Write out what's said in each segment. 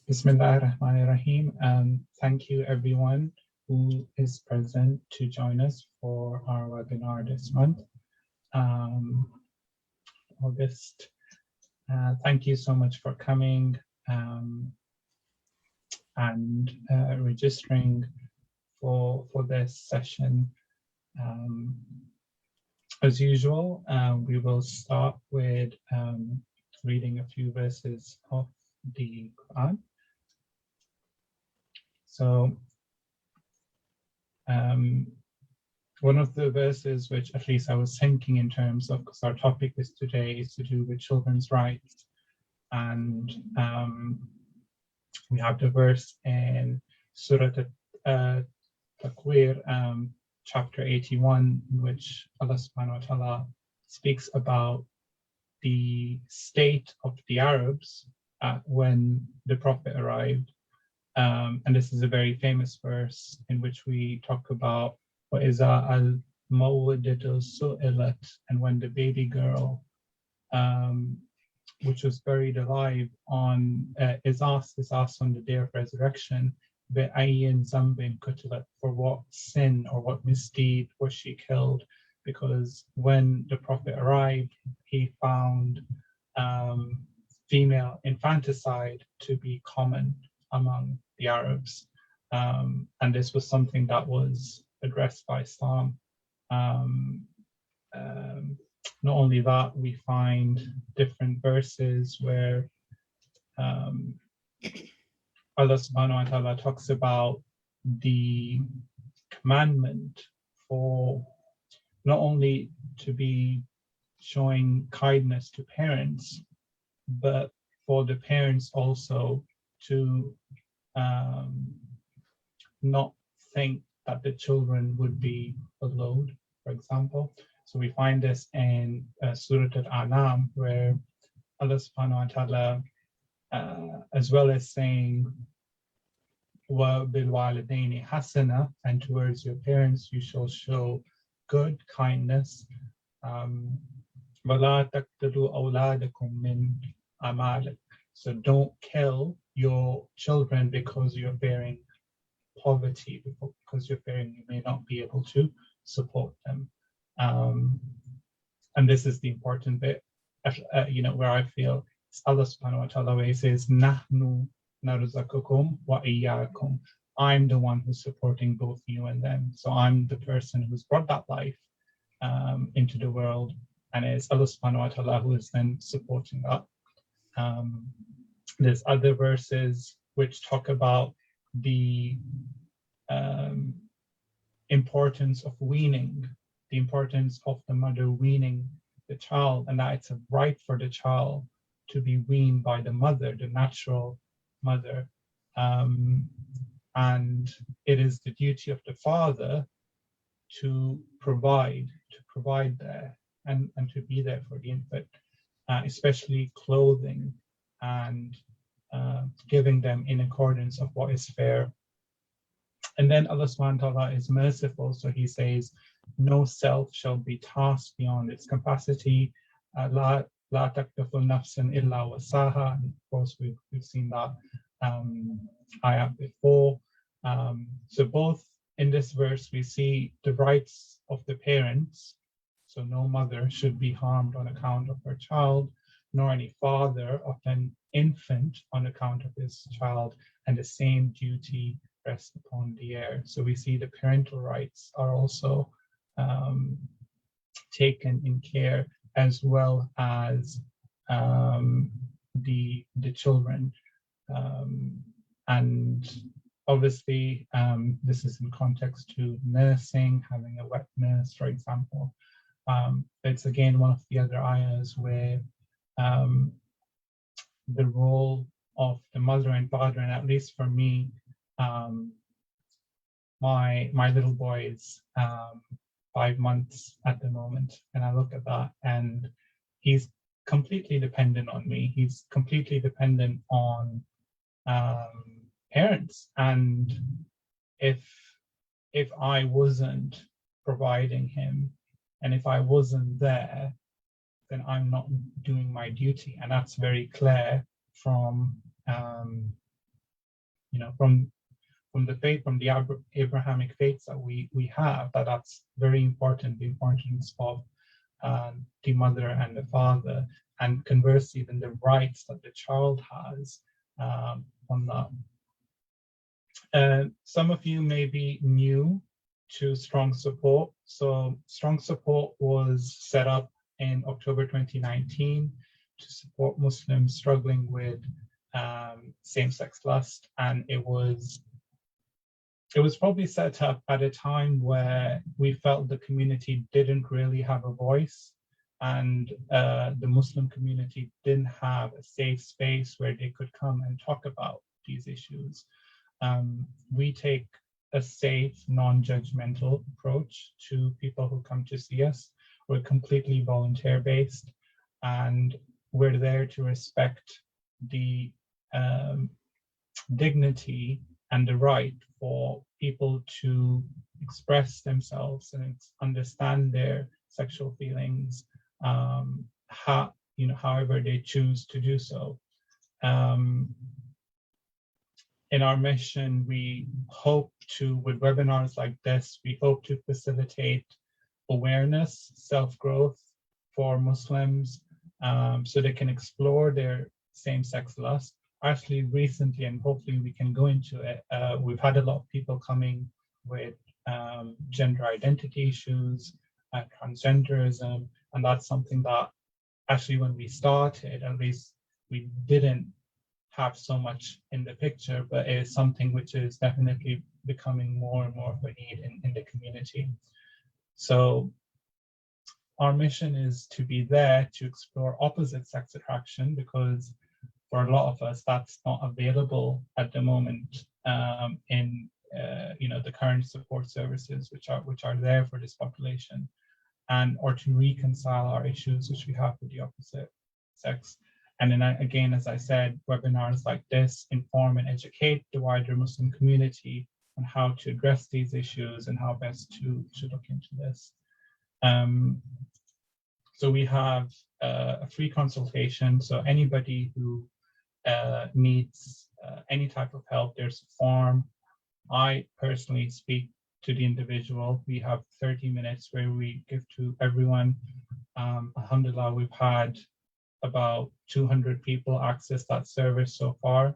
Bismillahirrahmanirrahim. Thank you everyone who is present to join us for our webinar this month, August. Thank you so much for coming and registering for this session. As usual, we will start with reading a few verses of the Quran. So one of the verses which at least I was thinking in terms of, because our topic is today is to do with children's rights, and we have the verse in Surah Takwir, chapter 81, in which Allah subhanahu wa ta'ala speaks about the state of the Arabs when the Prophet arrived. And this is a very famous verse in which we talk about وَإِذَا الْمَوْءُودَةُ سُئِلَتْ, and when the baby girl, which was buried alive, is asked on the day of resurrection, بِأَيِّن ذَنْبٍ قُتِلَتْ, for what sin or what misdeed was she killed? Because when the Prophet arrived, he found female infanticide to be common among the Arabs, and this was something that was addressed by Islam. Not only that, we find different verses where Allah subhanahu wa ta'ala talks about the commandment for not only to be showing kindness to parents, but for the parents also to not think that the children would be a load, for example. So we find this in Surah Al-An'am, where Allah subhanahu wa ta'ala, as well as saying, wa bil walidaini hasana, and towards your parents you shall show good kindness. Wala taqtulu awladakum min amalik. So don't kill your children because you're bearing poverty, because you're bearing, you may not be able to support them. And this is the important bit, where I feel it's Allah subhanahu wa ta'ala, where he says, Nahnu narzuqukum wa iyyakum. I'm the one who's supporting both you and them. So I'm the person who's brought that life into the world, and it's Allah subhanahu wa ta'ala who is then supporting that. There's other verses which talk about the importance of weaning, the importance of the mother weaning the child, and that it's a right for the child to be weaned by the mother, the natural mother. And it is the duty of the father to provide there and to be there for the infant, especially clothing and giving them in accordance of what is fair. And then Allah subhanahu wa ta'ala is merciful, so he says, no self shall be tasked beyond its capacity. La taktafu nafsan illa wasaha. Of course, we've seen that ayah before. So both in this verse, we see the rights of the parents. So no mother should be harmed on account of her child, nor any father of an infant on account of his child, and the same duty rests upon the heir. So we see the parental rights are also taken in care, as well as the children. And obviously, this is in context to nursing, having a wet nurse, for example. It's again one of the other ayahs where the role of the mother and father, and at least for me, my little boy is 5 months at the moment, and I look at that, and he's completely dependent on me. He's completely dependent on parents, and if I wasn't providing him, and if I wasn't there, then I'm not doing my duty, and that's very clear from from the faith, from the Abrahamic faiths that we have, that's very important, the importance of the mother and the father, and conversely, even the rights that the child has on that. Some of you may be new to Strong Support. So Strong Support was set up in October 2019 to support Muslims struggling with same-sex lust, and it was probably set up at a time where we felt the community didn't really have a voice, and the Muslim community didn't have a safe space where they could come and talk about these issues. We take a safe, non-judgmental approach to people who come to see us. We're completely volunteer-based, and we're there to respect the dignity and the right for people to express themselves and understand their sexual feelings, however they choose to do so. In our mission, we hope to, with webinars like this, we hope to facilitate awareness, self-growth for Muslims, so they can explore their same-sex lust. Actually, recently, and hopefully we can go into it, we've had a lot of people coming with gender identity issues, transgenderism, and that's something that actually when we started, at least we didn't have so much in the picture, but it is something which is definitely becoming more and more of a need in the community. So our mission is to be there to explore opposite sex attraction, because for a lot of us, that's not available at the moment in the current support services which are there for this population, and or to reconcile our issues which we have with the opposite sex. And then again, as I said, webinars like this inform and educate the wider Muslim community on how to address these issues and how best to look into this. So we have a free consultation. So anybody who needs any type of help, there's a form. I personally speak to the individual. We have 30 minutes where we give to everyone. Alhamdulillah, we've had about 200 people access that service so far.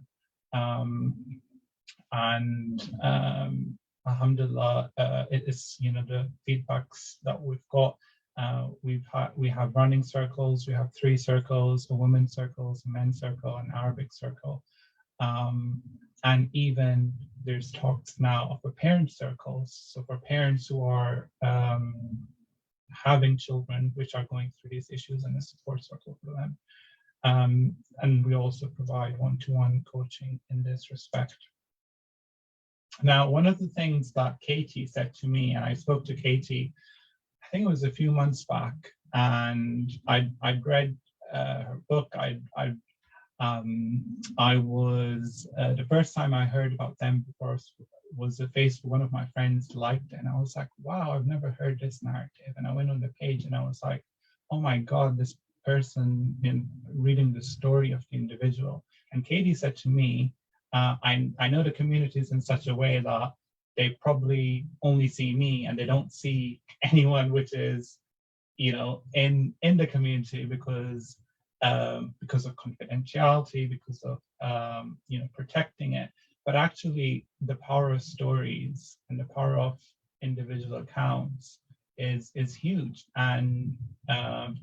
Alhamdulillah, it is, the feedbacks that we've got. We have running circles, we have 3 circles, a women's circle, a men's circle, an Arabic circle. And even there's talks now of a parent circles. So for parents who are having children which are going through these issues, and a support circle for them. And we also provide one-to-one coaching in this respect. Now, one of the things that Katy said to me, and I spoke to Katy, I think it was a few months back, and I'd read her book. I was the first time I heard about them before was a Facebook. One of my friends liked it, and I was like, wow, I've never heard this narrative. And I went on the page and I was like, oh my God, this person in reading the story of the individual. And Katy said to me, I know the community is in such a way that they probably only see me and they don't see anyone which is, in the community because of confidentiality, because of protecting it. But actually, the power of stories and the power of individual accounts is huge. And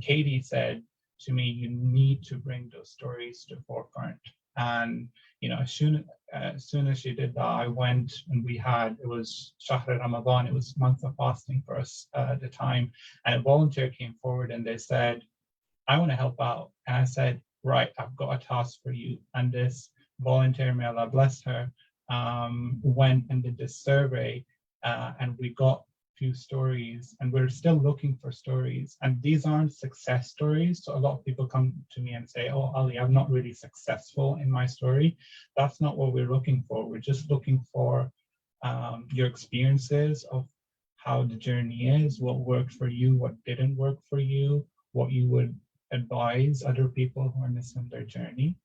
Katy said to me, you need to bring those stories to the forefront. And as soon as she did that, I went and it was Shahr Ramadan, it was month of fasting for us at the time, and a volunteer came forward and they said, I want to help out. And I said, right, I've got a task for you. And this volunteer, may Allah bless her, went and did this survey, and we got few stories, and we're still looking for stories. And these aren't success stories. So a lot of people come to me and say, oh, Ali, I'm not really successful in my story. That's not what we're looking for. We're just looking for your experiences of how the journey is, what worked for you, what didn't work for you, what you would advise other people who are missing their journey.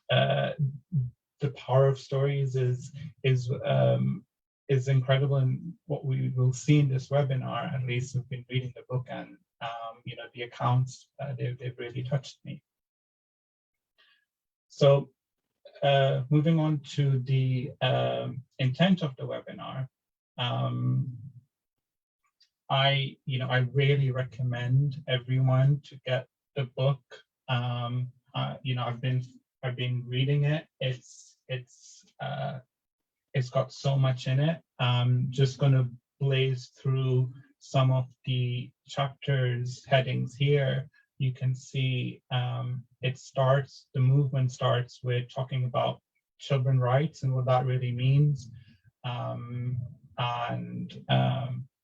the power of stories is incredible, and what we will see in this webinar, at least we've been reading the book, and the accounts, they've really touched me. So moving on to the intent of the webinar, I really recommend everyone to get the book. I've been reading it. It's got so much in it. Just going to blaze through some of the chapters headings here. You can see the movement starts with talking about children's rights and what that really means.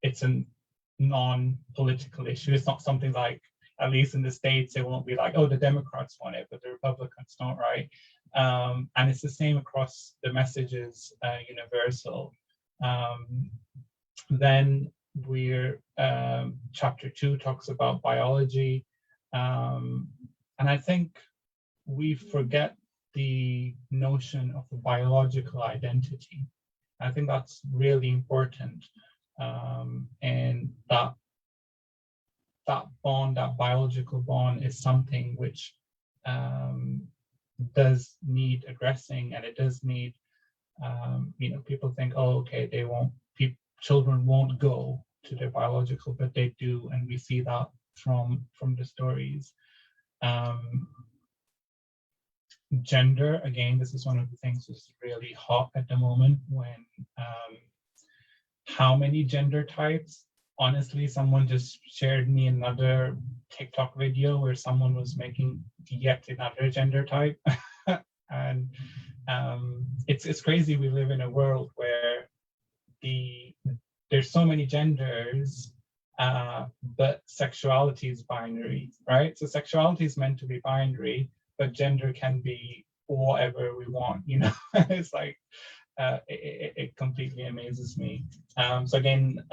It's a non-political issue. It's not something like, at least in the States, it won't be like, oh, the Democrats want it, but the Republicans don't, right? And it's the same across the messages, universal. Then chapter 2 talks about biology. And I think we forget the notion of a biological identity. I think that's really important. And that bond, that biological bond, is something which does need addressing, and it does need, people think, oh, okay, children won't go to their biological, but they do, and we see that from the stories. Gender, again, this is one of the things that's really hot at the moment, when how many gender types. Honestly, someone just shared me another TikTok video where someone was making yet another gender type. And it's crazy. We live in a world where there's so many genders, but sexuality is binary, right? So sexuality is meant to be binary, but gender can be whatever we want, It's like, it completely amazes me. So again,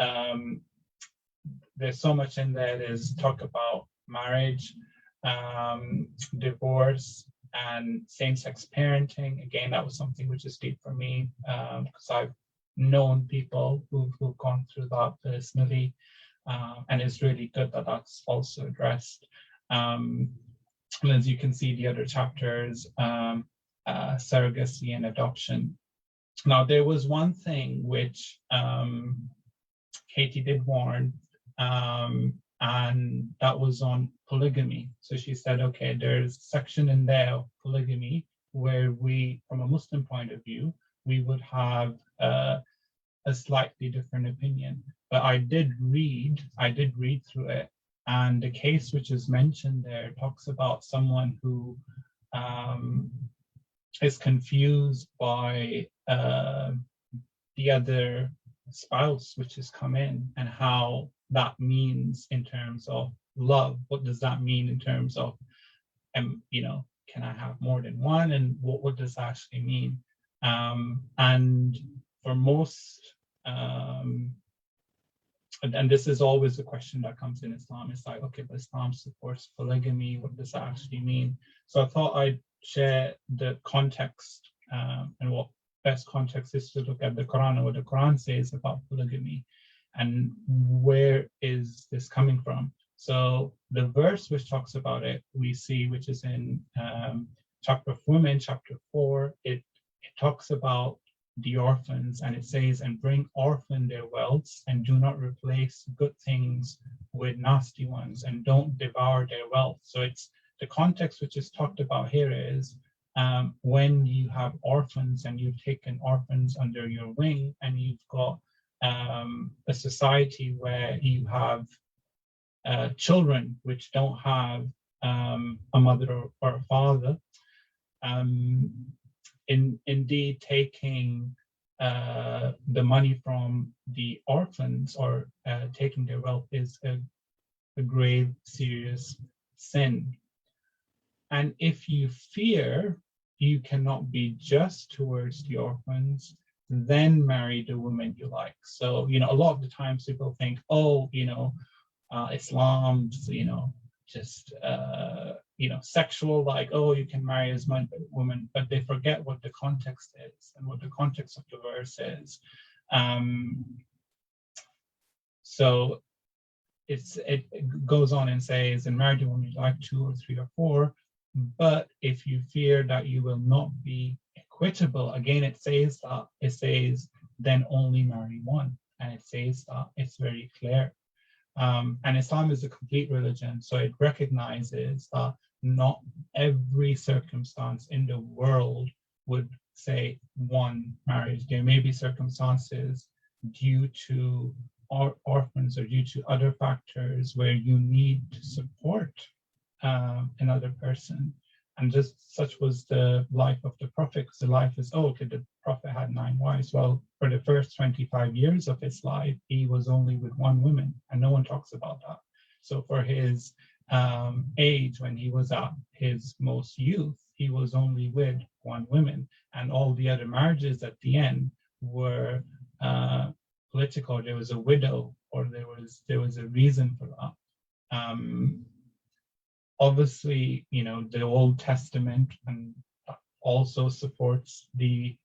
there's so much in there. There's talk about marriage, divorce, and same-sex parenting. Again, that was something which is deep for me, because I've known people who've gone through that personally, and it's really good that that's also addressed. And as you can see, the other chapters, surrogacy and adoption. Now, there was one thing which Katy did warn, and that was on polygamy. So she said, okay, there's a section in there of polygamy where we, from a Muslim point of view, we would have a slightly different opinion. But I did read through it, and the case which is mentioned there talks about someone who is confused by the other spouse which has come in, and how that means in terms of love. What does that mean in terms of, can I have more than one, and what does that actually mean? And for most, and this is always a question that comes in Islam. It's like, okay, but Islam supports polygamy. What does that actually mean? So I thought I'd share the context, and what best context is to look at the Quran and what the Quran says about polygamy, and where is this coming from. So the verse which talks about it, we see, which is in chapter of Women, chapter 4, it talks about the orphans, and it says, and bring orphan their wealths, and do not replace good things with nasty ones, and don't devour their wealth. So it's the context which is talked about here is, when you have orphans and you've taken orphans under your wing, and you've got a society where you have children which don't have a mother or a father, indeed taking the money from the orphans, or taking their wealth, is a grave, serious sin. And if you fear you cannot be just towards the orphans, then marry the woman you like. So, a lot of the times people think, oh, Islam's, just, sexual, like, oh, you can marry as much woman, but they forget what the context is and what the context of the verse is. So it goes on and says, in married women you like 2 or 3 or 4, but if you fear that you will not be equitable, again it says then only marry one, and it says that it's very clear. And Islam is a complete religion, so it recognizes that not every circumstance in the world would say one marriage. There may be circumstances due to orphans or due to other factors where you need to support another person. And just such was the life of the Prophet, because the life is, the Prophet had 9 wives. Well, for the first 25 years of his life, he was only with 1 woman, and no one talks about that. So for his age, when he was at his most youth, he was only with 1 woman, and all the other marriages at the end were political. There was a widow, or there was a reason for that. Obviously, the Old Testament and also supports the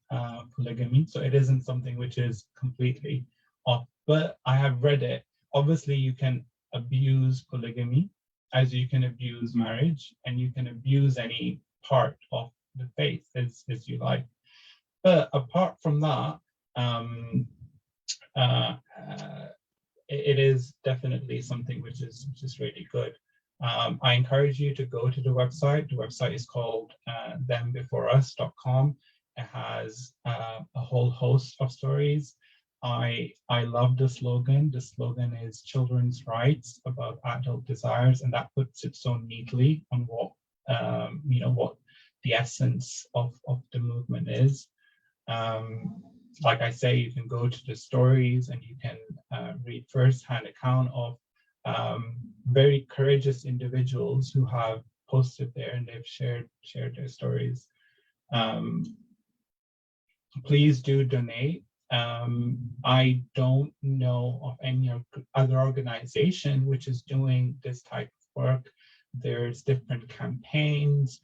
polygamy, so it isn't something which is completely off. But I have read it. Obviously, you can abuse polygamy as you can abuse marriage, and you can abuse any part of the faith as you like. But apart from that, it is definitely something which is really good. I encourage you to go to the website. The website is called thembeforeus.com. It has a whole host of stories. I love the slogan. The slogan is children's rights above adult desires, and that puts it so neatly on what what the essence of the movement is. Like I say, you can go to the stories and you can read first-hand account of very courageous individuals who have posted there, and they've shared their stories. Please do donate. I don't know of any other organization which is doing this type of work. There's different campaigns,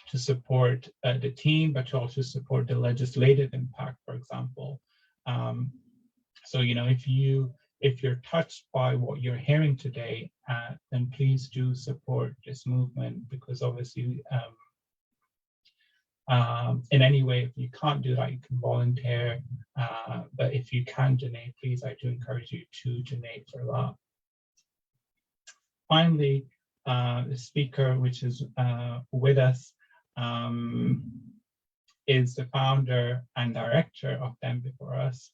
to support the team, but to also support the legislative impact, for example. So, if you're touched by what you're hearing today, then please do support this movement, because obviously, in any way, if you can't do that, you can volunteer. But if you can donate, please, I do encourage you to donate for that. Finally, the speaker, which is with us, is the founder and director of Them Before Us.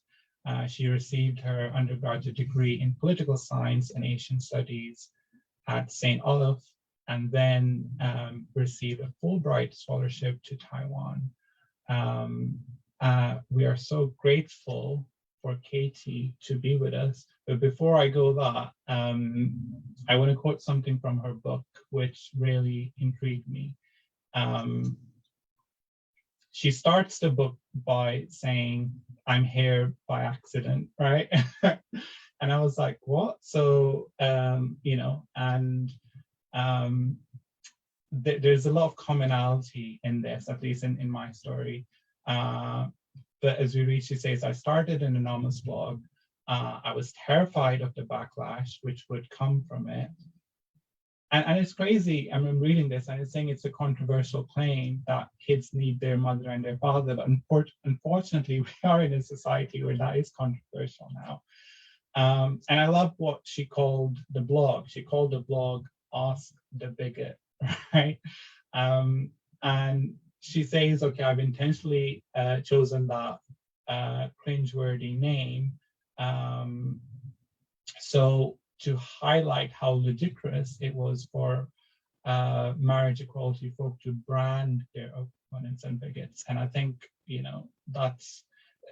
She received her undergraduate degree in political science and Asian studies at St. Olaf, and then received a Fulbright scholarship to Taiwan. We are so grateful for Katy to be with us. But before I go that, I want to quote something from her book, which really intrigued me. She starts the book by saying, "I'm here by accident," right? And I was like, what? So, there's a lot of commonality in this, at least in my story. But as we read, she says, "I started an anonymous blog. I was terrified of the backlash which would come from it." And it's crazy. I mean, reading this, and it's saying it's a controversial claim that kids need their mother and their father. But unfortunately, we are in a society where that is controversial now. And I love what she called the blog. She called the blog "Ask the Bigot," right? And she says, okay, I've intentionally chosen that cringeworthy name. So to highlight how ludicrous it was for marriage equality folk to brand their opponents and bigots. And I think,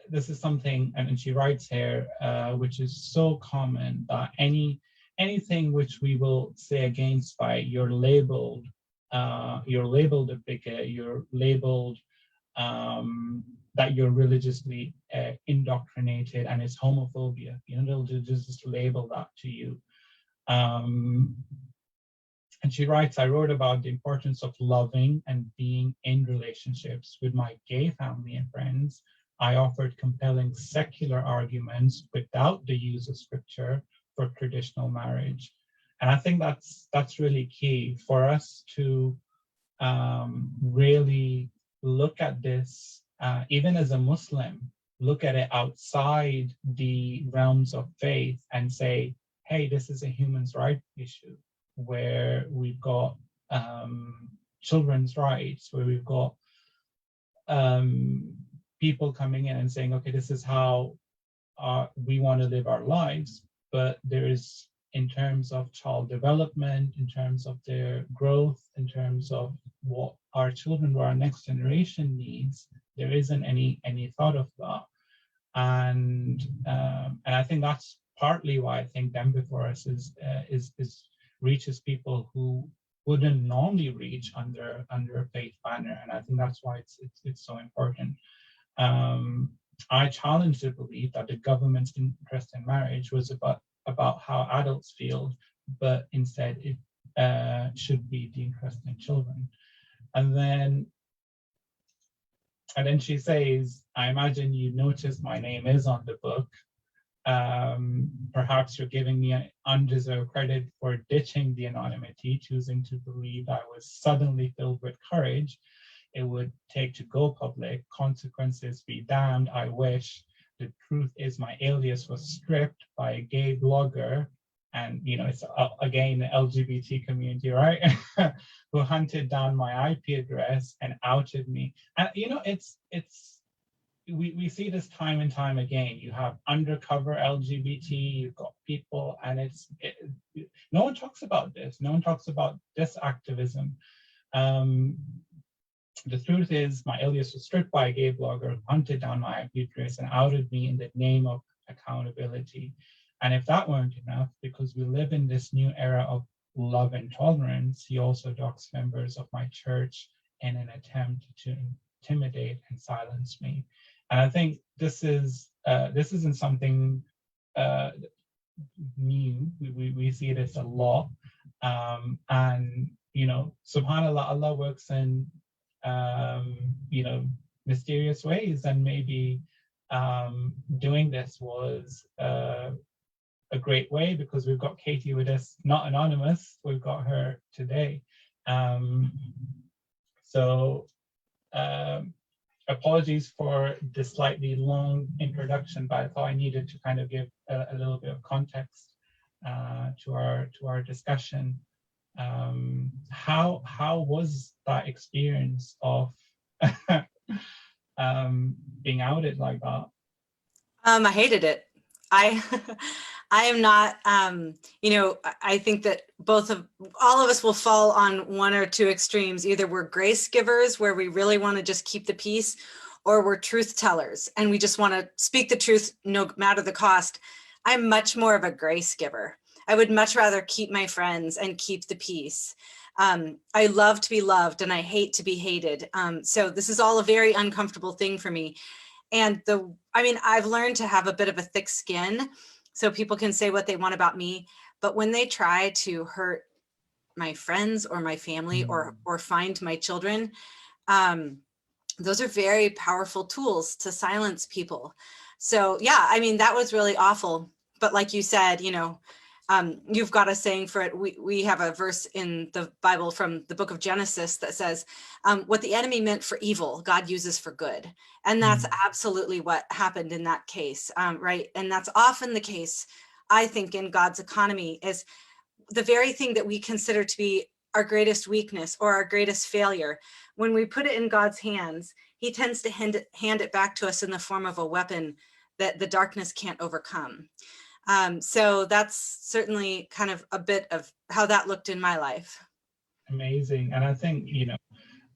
this is something, and she writes here, which is so common, that anything which we will say against by you're labeled a bigot, you're labeled that you're religiously indoctrinated, and it's homophobia. They'll just label that to you. And she writes, I wrote about the importance of loving and being in relationships with my gay family and friends. I offered compelling secular arguments without the use of scripture for traditional marriage. And I think that's really key for us to really look at this, even as a Muslim, look at it outside the realms of faith and say, hey, this is a human rights issue where we've got children's rights, where we've got people coming in and saying, okay, this is how we want to live our lives, but there is, in terms of child development, in terms of their growth, in terms of what our children, what our next generation needs, there isn't any thought of that. And I think that's partly why I think Them Before Us is reaches people who wouldn't normally reach under a faith banner, and I think that's why it's so important. I challenge the belief that the government's interest in marriage was about how adults feel, but instead it should be the interest in children. And then she says, I imagine you noticed my name is on the book. Perhaps you're giving me undeserved credit for ditching the anonymity, choosing to believe I was suddenly filled with courage it would take to go public. Consequences be damned, I wish. The truth is my alias was stripped by a gay blogger, and it's again the LGBT community, right? Who hunted down my IP address and outed me. And we see this time and time again. You have undercover LGBT, you've got people, and no one talks about this. No one talks about this activism. The truth is, my alias was stripped by a gay blogger who hunted down my IP address and outed me in the name of accountability. And if that weren't enough, because we live in this new era of love and tolerance, he also doxed members of my church in an attempt to intimidate and silence me. And I think this isn't something new. We see this a lot. And subhanAllah, Allah works in mysterious ways, and maybe doing this was a great way, because we've got Katy with us, not anonymous. We've got her today. Apologies for the slightly long introduction, but I thought I needed to kind of give a little bit of context to our discussion. How was that experience of being outed like that? I hated it. I am not, I think that all of us will fall on one or two extremes. Either we're grace givers, where we really want to just keep the peace, or we're truth tellers and we just want to speak the truth no matter the cost. I'm much more of a grace giver. I would much rather keep my friends and keep the peace. I love to be loved and I hate to be hated. So this is all a very uncomfortable thing for me. And I've learned to have a bit of a thick skin so people can say what they want about me. But when they try to hurt my friends or my family or find my children, those are very powerful tools to silence people. So yeah, that was really awful. But like you said, you've got a saying for it. We have a verse in the Bible from the book of Genesis that says, what the enemy meant for evil, God uses for good. And that's absolutely what happened in that case, right? And that's often the case, I think, in God's economy, is the very thing that we consider to be our greatest weakness or our greatest failure. When we put it in God's hands, he tends to hand it back to us in the form of a weapon that the darkness can't overcome. So that's certainly kind of a bit of how that looked in my life. Amazing. And I think,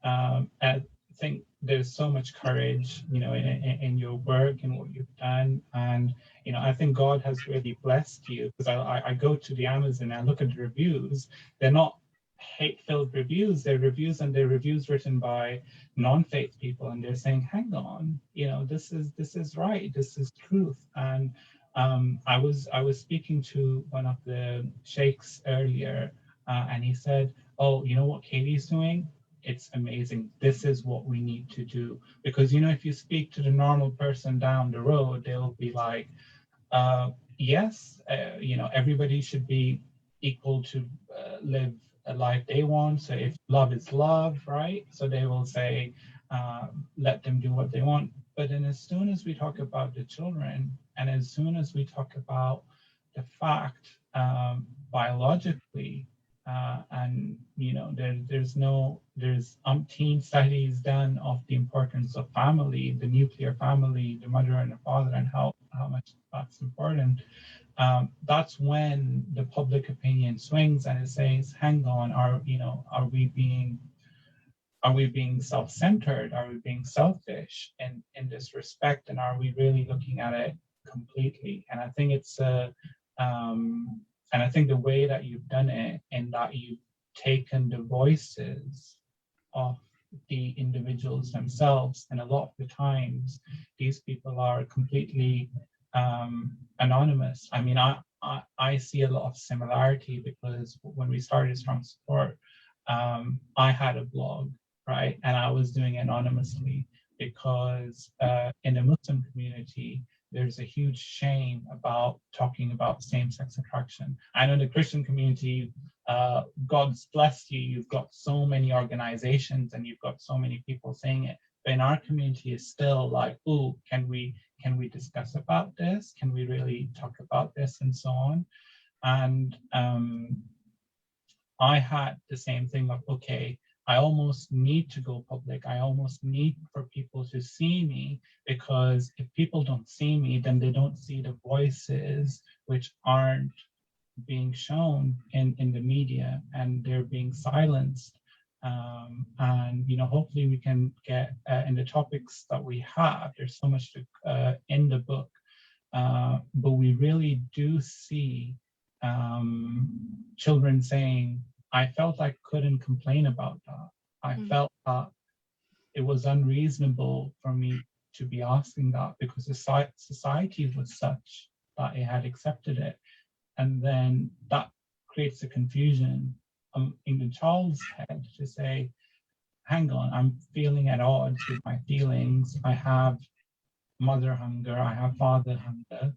I think there's so much courage, in your work and what you've done. And, I think God has really blessed you, because I go to the Amazon and I look at the reviews. They're not hate-filled reviews. They're reviews, and they're reviews written by non-faith people. And they're saying, hang on, this is right. This is truth. And I was speaking to one of the sheikhs earlier, and he said, oh, you know what Katie's doing? It's amazing. This is what we need to do. Because, if you speak to the normal person down the road, they'll be like, yes, everybody should be equal to live a life they want. So if love is love, right? So they will say, let them do what they want. But then as soon as we talk about the children, and as soon as we talk about the fact biologically, and there's umpteen studies done of the importance of family, the nuclear family, the mother and the father, and how much that's important. That's when the public opinion swings and it says, hang on, are we being self-centered? Are we being selfish in this respect? And are we really looking at it completely? And I think and I think the way that you've done it, in that you've taken the voices of the individuals themselves, and a lot of the times these people are completely anonymous. I mean, I see a lot of similarity, because when we started Strong Support, I had a blog, right? And I was doing it anonymously, because in the Muslim community, there's a huge shame about talking about same-sex attraction. I know in the Christian community, God's blessed you, you've got so many organizations and you've got so many people saying it. But in our community, it's still like, oh, can we discuss about this? Can we really talk about this, and so on? And I had the same thing of, okay, I almost need to go public. I almost need for people to see me, because if people don't see me, then they don't see the voices which aren't being shown in the media, and they're being silenced. And hopefully we can get in the topics that we have. There's so much in the book, but we really do see children saying, I felt I couldn't complain about that. I felt that it was unreasonable for me to be asking that, because the society was such that it had accepted it. And then that creates a confusion in the child's head to say, hang on, I'm feeling at odds with my feelings. I have mother hunger, I have father hunger,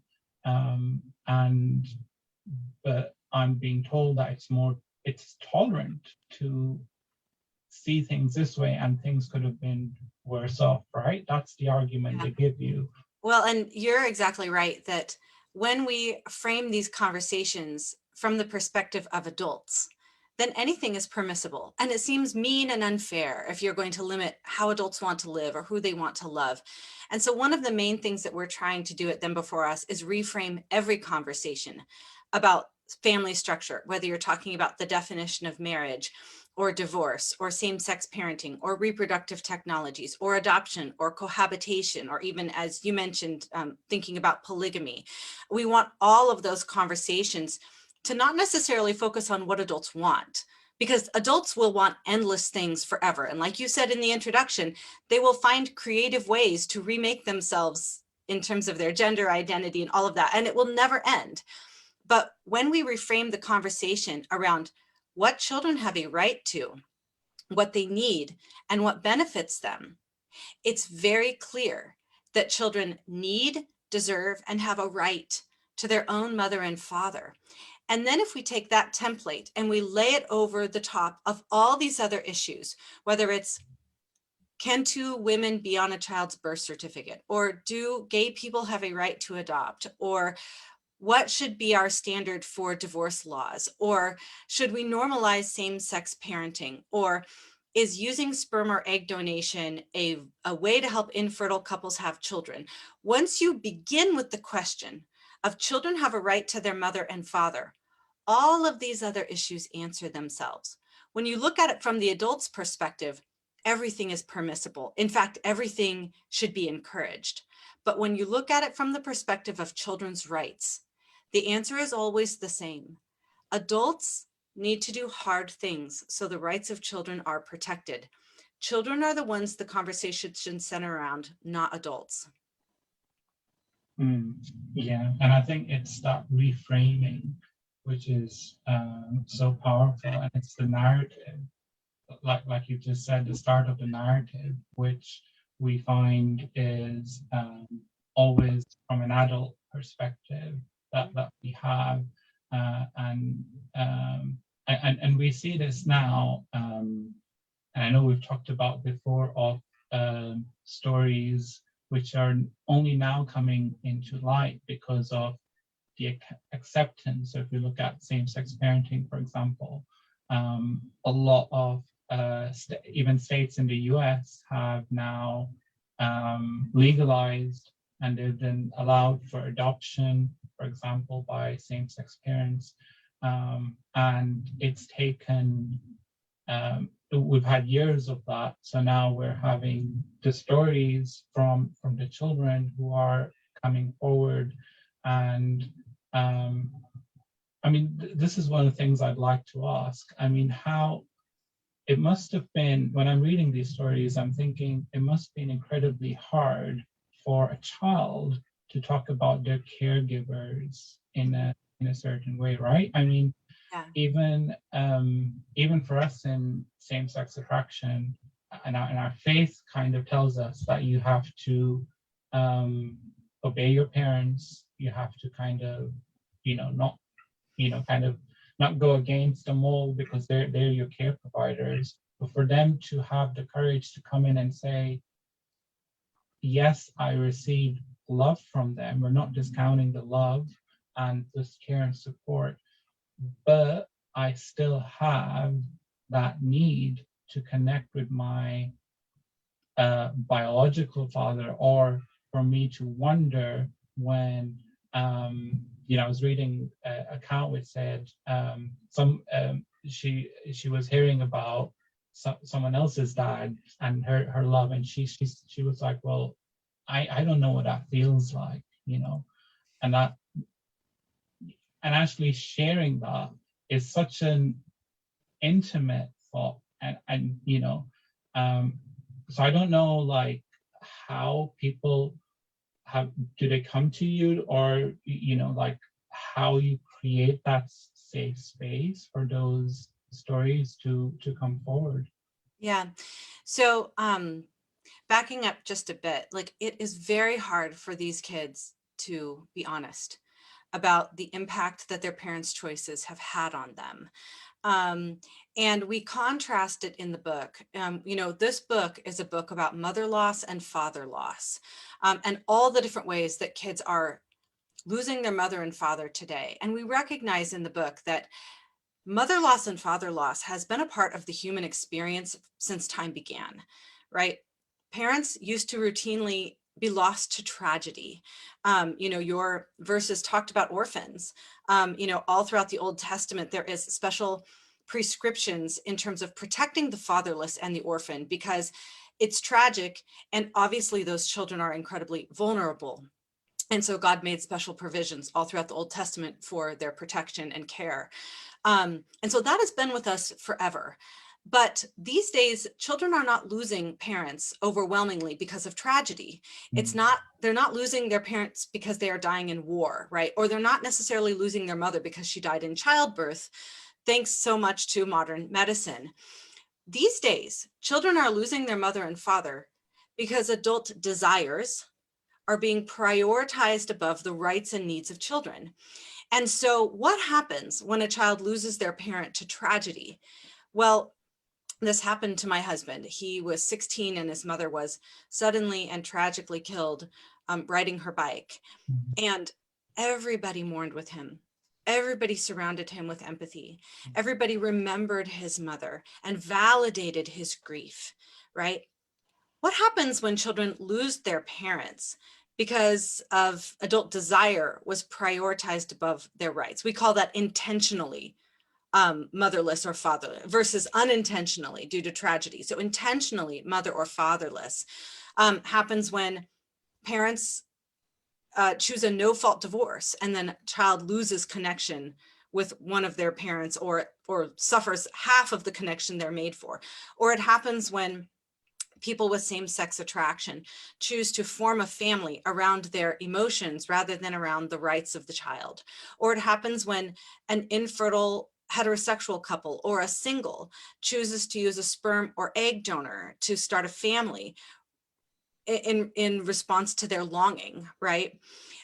but I'm being told that it's tolerant to see things this way, and things could have been worse off, right? That's the argument they give you. Well, and you're exactly right that when we frame these conversations from the perspective of adults, then anything is permissible. And it seems mean and unfair if you're going to limit how adults want to live or who they want to love. And so one of the main things that we're trying to do at Them Before Us is reframe every conversation about family structure, whether you're talking about the definition of marriage or divorce or same-sex parenting or reproductive technologies or adoption or cohabitation, or even, as you mentioned, thinking about polygamy. We want all of those conversations to not necessarily focus on what adults want, because adults will want endless things forever. And like you said in the introduction, they will find creative ways to remake themselves in terms of their gender identity and all of that, and it will never end. But when we reframe the conversation around what children have a right to, what they need, and what benefits them, it's very clear that children need, deserve, and have a right to their own mother and father. And then if we take that template and we lay it over the top of all these other issues, whether it's, can two women be on a child's birth certificate? Or do gay people have a right to adopt? Or what should be our standard for divorce laws? Or should we normalize same-sex parenting? Or is using sperm or egg donation a way to help infertile couples have children? Once you begin with the question of children have a right to their mother and father, all of these other issues answer themselves. When you look at it from the adult's perspective, everything is permissible. In fact, everything should be encouraged. But when you look at it from the perspective of children's rights, the answer is always the same. Adults need to do hard things so the rights of children are protected. Children are the ones the conversation should center around, not adults. Yeah, and I think it's that reframing which is so powerful, and it's the narrative, like you just said, the start of the narrative, which we find is always from an adult perspective that we have, and we see this now. And I know we've talked about before of stories which are only now coming into light because of the acceptance. So if we look at same-sex parenting, for example, a lot of even states in the US have now legalized, and they've been allowed for adoption, for example, by same-sex parents. And it's taken, we've had years of that. So now we're having the stories from the children who are coming forward. And I mean, this is one of the things I'd like to ask. I mean, how it must have been, when I'm reading these stories, I'm thinking it must have been incredibly hard for a child to talk about their caregivers in a certain way, right? I mean, Yeah. even for us in same-sex attraction, and our faith kind of tells us that you have to obey your parents. You have to kind of, not, kind of not go against them all because they're your care providers. But for them to have the courage to come in and say, yes, I received love from them. We're not discounting the love and this care and support, but I still have that need to connect with my biological father, or for me to wonder when, I was reading an account which said she was hearing about someone else's dad and her love, and she was like, well, I don't know what that feels like, and that, and actually sharing that is such an intimate thought, and so I don't know, like, how people do they come to you, or like how you create that safe space for those stories to come forward. Yeah. So backing up just a bit, like, it is very hard for these kids to be honest about the impact that their parents' choices have had on them. And we contrast it in the book. This book is a book about mother loss and father loss, and all the different ways that kids are losing their mother and father today. And we recognize in the book that mother loss and father loss has been a part of the human experience since time began, right? Parents used to routinely be lost to tragedy. Your verses talked about orphans. All throughout the Old Testament, there is special prescriptions in terms of protecting the fatherless and the orphan, because it's tragic. And obviously those children are incredibly vulnerable. And so God made special provisions all throughout the Old Testament for their protection and care. And so that has been with us forever. But these days, children are not losing parents overwhelmingly because of tragedy. They're not losing their parents because they are dying in war, right? Or they're not necessarily losing their mother because she died in childbirth, thanks so much to modern medicine. These days, children are losing their mother and father because adult desires are being prioritized above the rights and needs of children. And so what happens when a child loses their parent to tragedy? Well, this happened to my husband. He was 16 and his mother was suddenly and tragically killed riding her bike. And everybody mourned with him. Everybody surrounded him with empathy. Everybody remembered his mother and validated his grief, right? What happens when children lose their parents because of adult desire was prioritized above their rights? We call that intentionally motherless or fatherless versus unintentionally due to tragedy. So intentionally mother or fatherless happens when parents choose a no-fault divorce, and then a child loses connection with one of their parents, or suffers half of the connection they're made for. Or it happens when people with same-sex attraction choose to form a family around their emotions rather than around the rights of the child. Or it happens when an infertile heterosexual couple or a single chooses to use a sperm or egg donor to start a family in response to their longing, right?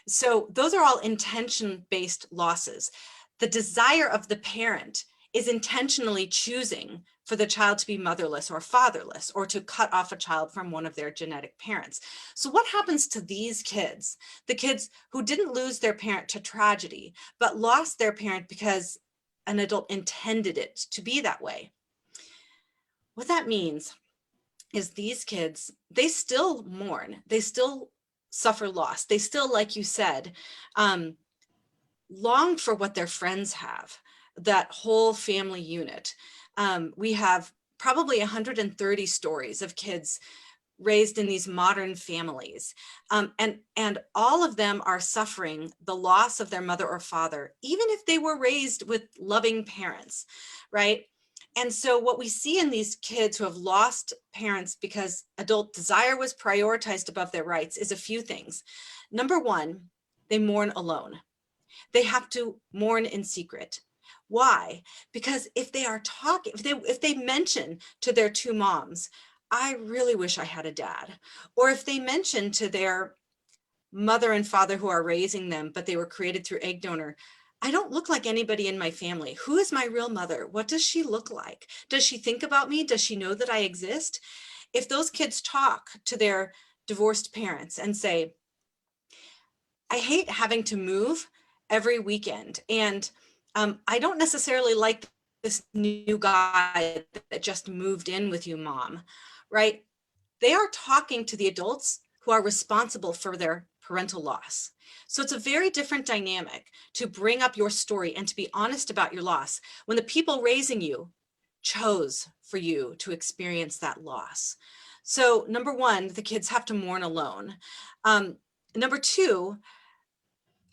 So those are all intention-based losses. The desire of the parent is intentionally choosing for the child to be motherless or fatherless, or to cut off a child from one of their genetic parents. So what happens to these kids, the kids who didn't lose their parent to tragedy, but lost their parent because an adult intended it to be that way? What that means is these kids, they still mourn, they still suffer loss, they still, like you said, long for what their friends have, that whole family unit. We have probably 130 stories of kids raised in these modern families. And all of them are suffering the loss of their mother or father, even if they were raised with loving parents, right? And so what we see in these kids who have lost parents because adult desire was prioritized above their rights is a few things. Number one, they mourn alone. They have to mourn in secret. Why? Because if they are talking, if they mention to their two moms, I really wish I had a dad, or if they mention to their mother and father who are raising them, but they were created through egg donor, I don't look like anybody in my family. Who is my real mother? What does she look like? Does she think about me? Does she know that I exist? If those kids talk to their divorced parents and say, I hate having to move every weekend, and I don't necessarily like this new guy that just moved in with you, mom, right? They are talking to the adults who are responsible for their parental loss. So it's a very different dynamic to bring up your story and to be honest about your loss when the people raising you chose for you to experience that loss. So number one, the kids have to mourn alone. Number two,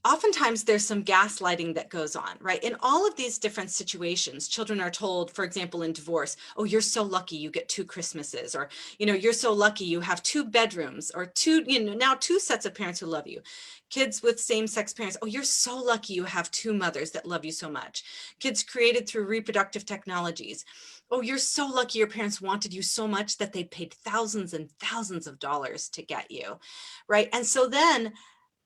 oftentimes there's some gaslighting that goes on, right? In all of these different situations, children are told, for example, in divorce, oh, you're so lucky you get 2 Christmases, or, you're so lucky you have 2 bedrooms, or now 2 sets of parents who love you. Kids with same-sex parents, oh, you're so lucky you have 2 mothers that love you so much. Kids created through reproductive technologies. Oh, you're so lucky your parents wanted you so much that they paid thousands and thousands of dollars to get you, right? And so then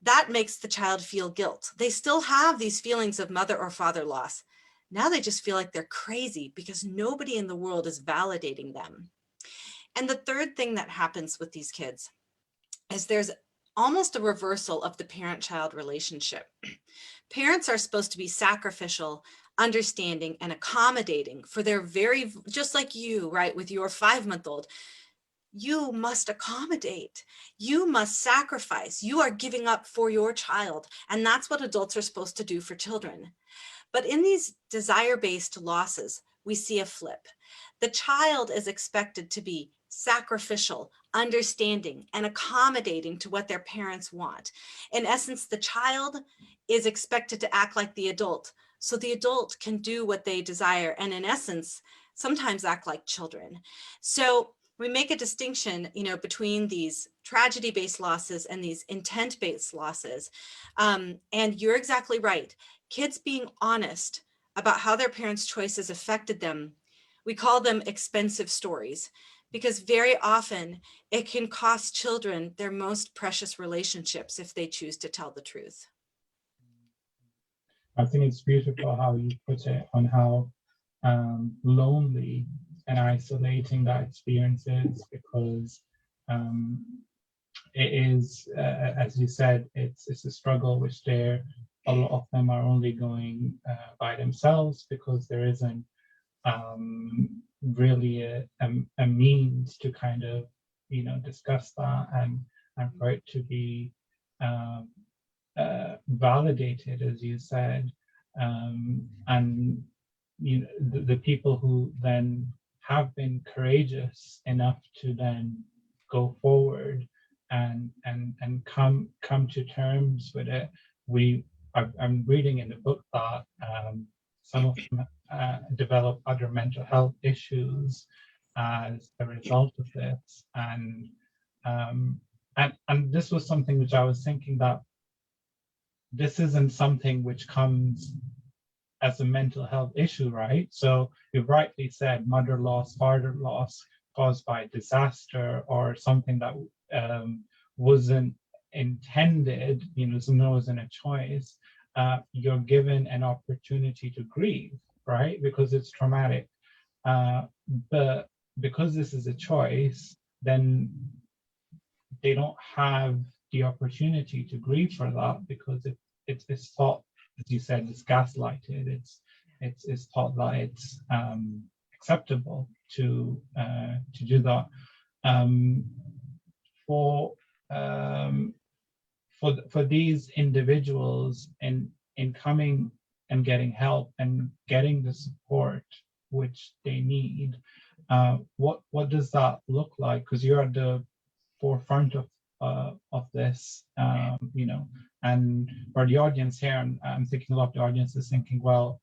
that makes the child feel guilt. They still have these feelings of mother or father loss. Now they just feel like they're crazy because nobody in the world is validating them. And the third thing that happens with these kids is there's almost a reversal of the parent-child relationship. Parents are supposed to be sacrificial, understanding, and accommodating for their just like you, right, with your 5-month-old. You must accommodate, you must sacrifice, you are giving up for your child. And that's what adults are supposed to do for children. But in these desire-based losses, we see a flip. The child is expected to be sacrificial, understanding, and accommodating to what their parents want. In essence, the child is expected to act like the adult, so the adult can do what they desire, and in essence, sometimes act like children. So we make a distinction, between these tragedy-based losses and these intent-based losses. And you're exactly right. Kids being honest about how their parents' choices affected them, we call them expensive stories, because very often it can cost children their most precious relationships if they choose to tell the truth. I think it's beautiful how you put it on how lonely and isolating that experience is, because it is, as you said, it's a struggle which a lot of them are only going by themselves, because there isn't really a means to kind of discuss that and for it to be validated, as you said, and the people who then have been courageous enough to then go forward and come to terms with it. I'm reading in the book that some of them develop other mental health issues, as a result of this. And this was something which I was thinking that this isn't something which comes as a mental health issue, right? So you rightly said mother loss, father loss caused by disaster or something that wasn't intended, something wasn't a choice. You're given an opportunity to grieve, right? Because it's traumatic. But because this is a choice, then they don't have the opportunity to grieve for that because it's thought, as you said, it's gaslighted. It's thought that it's acceptable to do that. For for these individuals in coming and getting help and getting the support which they need, what does that look like? Because you're at the forefront of this, and for the audience here, and I'm thinking a lot of the audience is thinking, well,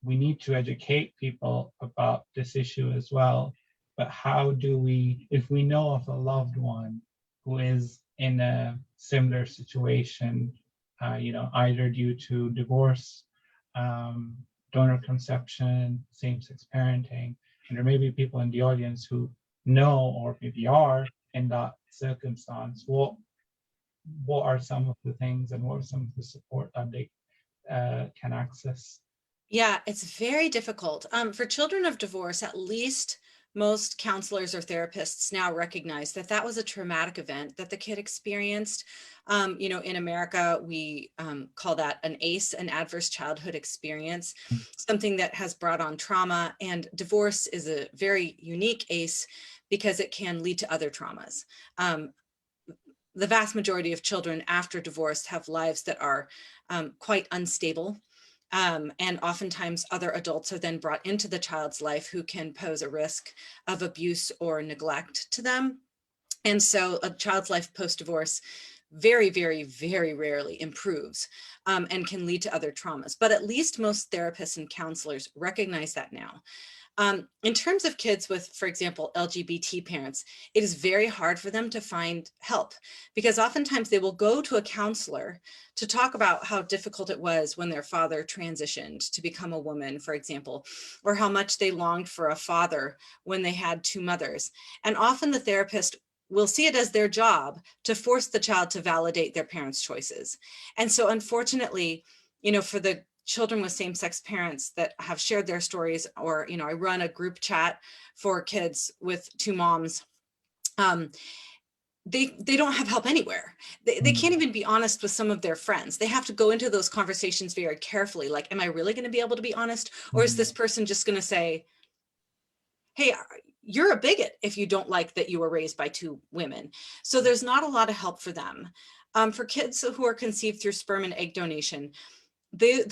we need to educate people about this issue as well. But how do we, if we know of a loved one who is in a similar situation, either due to divorce, donor conception, same-sex parenting, and there may be people in the audience who know or maybe are in that circumstance, what are some of the things and what are some of the support that they can access? Yeah, it's very difficult. For children of divorce, at least most counselors or therapists now recognize that that was a traumatic event that the kid experienced. In America, we call that an ACE, an adverse childhood experience, something that has brought on trauma. And divorce is a very unique ACE because it can lead to other traumas. The vast majority of children after divorce have lives that are quite unstable. And oftentimes other adults are then brought into the child's life who can pose a risk of abuse or neglect to them. And so a child's life post-divorce very, very, very rarely improves and can lead to other traumas. But at least most therapists and counselors recognize that now. In terms of kids with, for example, LGBT parents, it is very hard for them to find help because oftentimes they will go to a counselor to talk about how difficult it was when their father transitioned to become a woman, for example, or how much they longed for a father when they had two mothers. And often the therapist will see it as their job to force the child to validate their parents' choices. And so unfortunately, for the children with same-sex parents that have shared their stories, or, I run a group chat for kids with two moms. They don't have help anywhere. They can't even be honest with some of their friends. They have to go into those conversations very carefully. Like, am I really going to be able to be honest? Or is this person just going to say, hey, you're a bigot if you don't like that you were raised by two women? So there's not a lot of help for them. For kids who are conceived through sperm and egg donation, they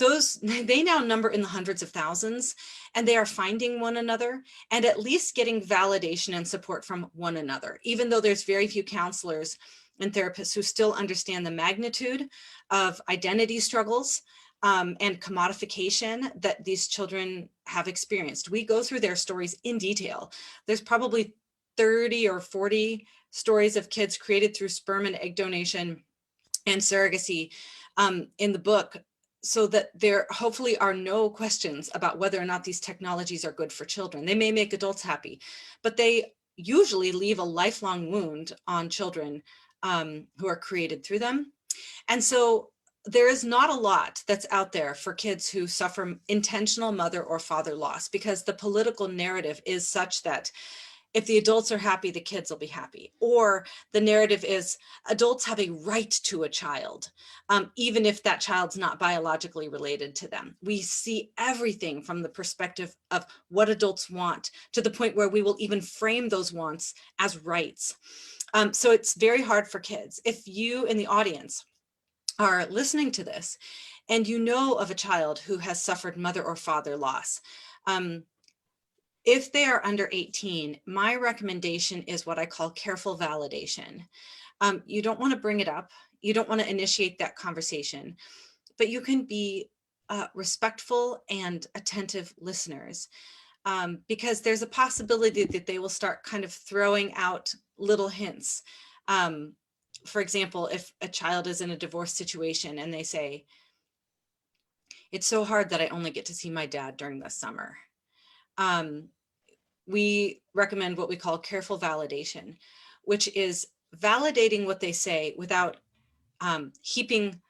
now number in the hundreds of thousands, and they are finding one another and at least getting validation and support from one another, even though there's very few counselors and therapists who still understand the magnitude of identity struggles and commodification that these children have experienced. We go through their stories in detail. There's probably 30 or 40 stories of kids created through sperm and egg donation and surrogacy in the book, so that there hopefully are no questions about whether or not these technologies are good for children. They may make adults happy, but they usually leave a lifelong wound on children who are created through them. And so there is not a lot that's out there for kids who suffer intentional mother or father loss, because the political narrative is such that if the adults are happy, the kids will be happy. Or the narrative is adults have a right to a child, even if that child's not biologically related to them. We see everything from the perspective of what adults want, to the point where we will even frame those wants as rights. So it's very hard for kids. If you in the audience are listening to this and you know of a child who has suffered mother or father loss, if they are under 18, my recommendation is what I call careful validation. You don't want to bring it up. You don't want to initiate that conversation, but you can be respectful and attentive listeners. because there's a possibility that they will start kind of throwing out little hints. For example, if a child is in a divorce situation and they say, it's so hard that I only get to see my dad during the summer. We recommend what we call careful validation, which is validating what they say without heaping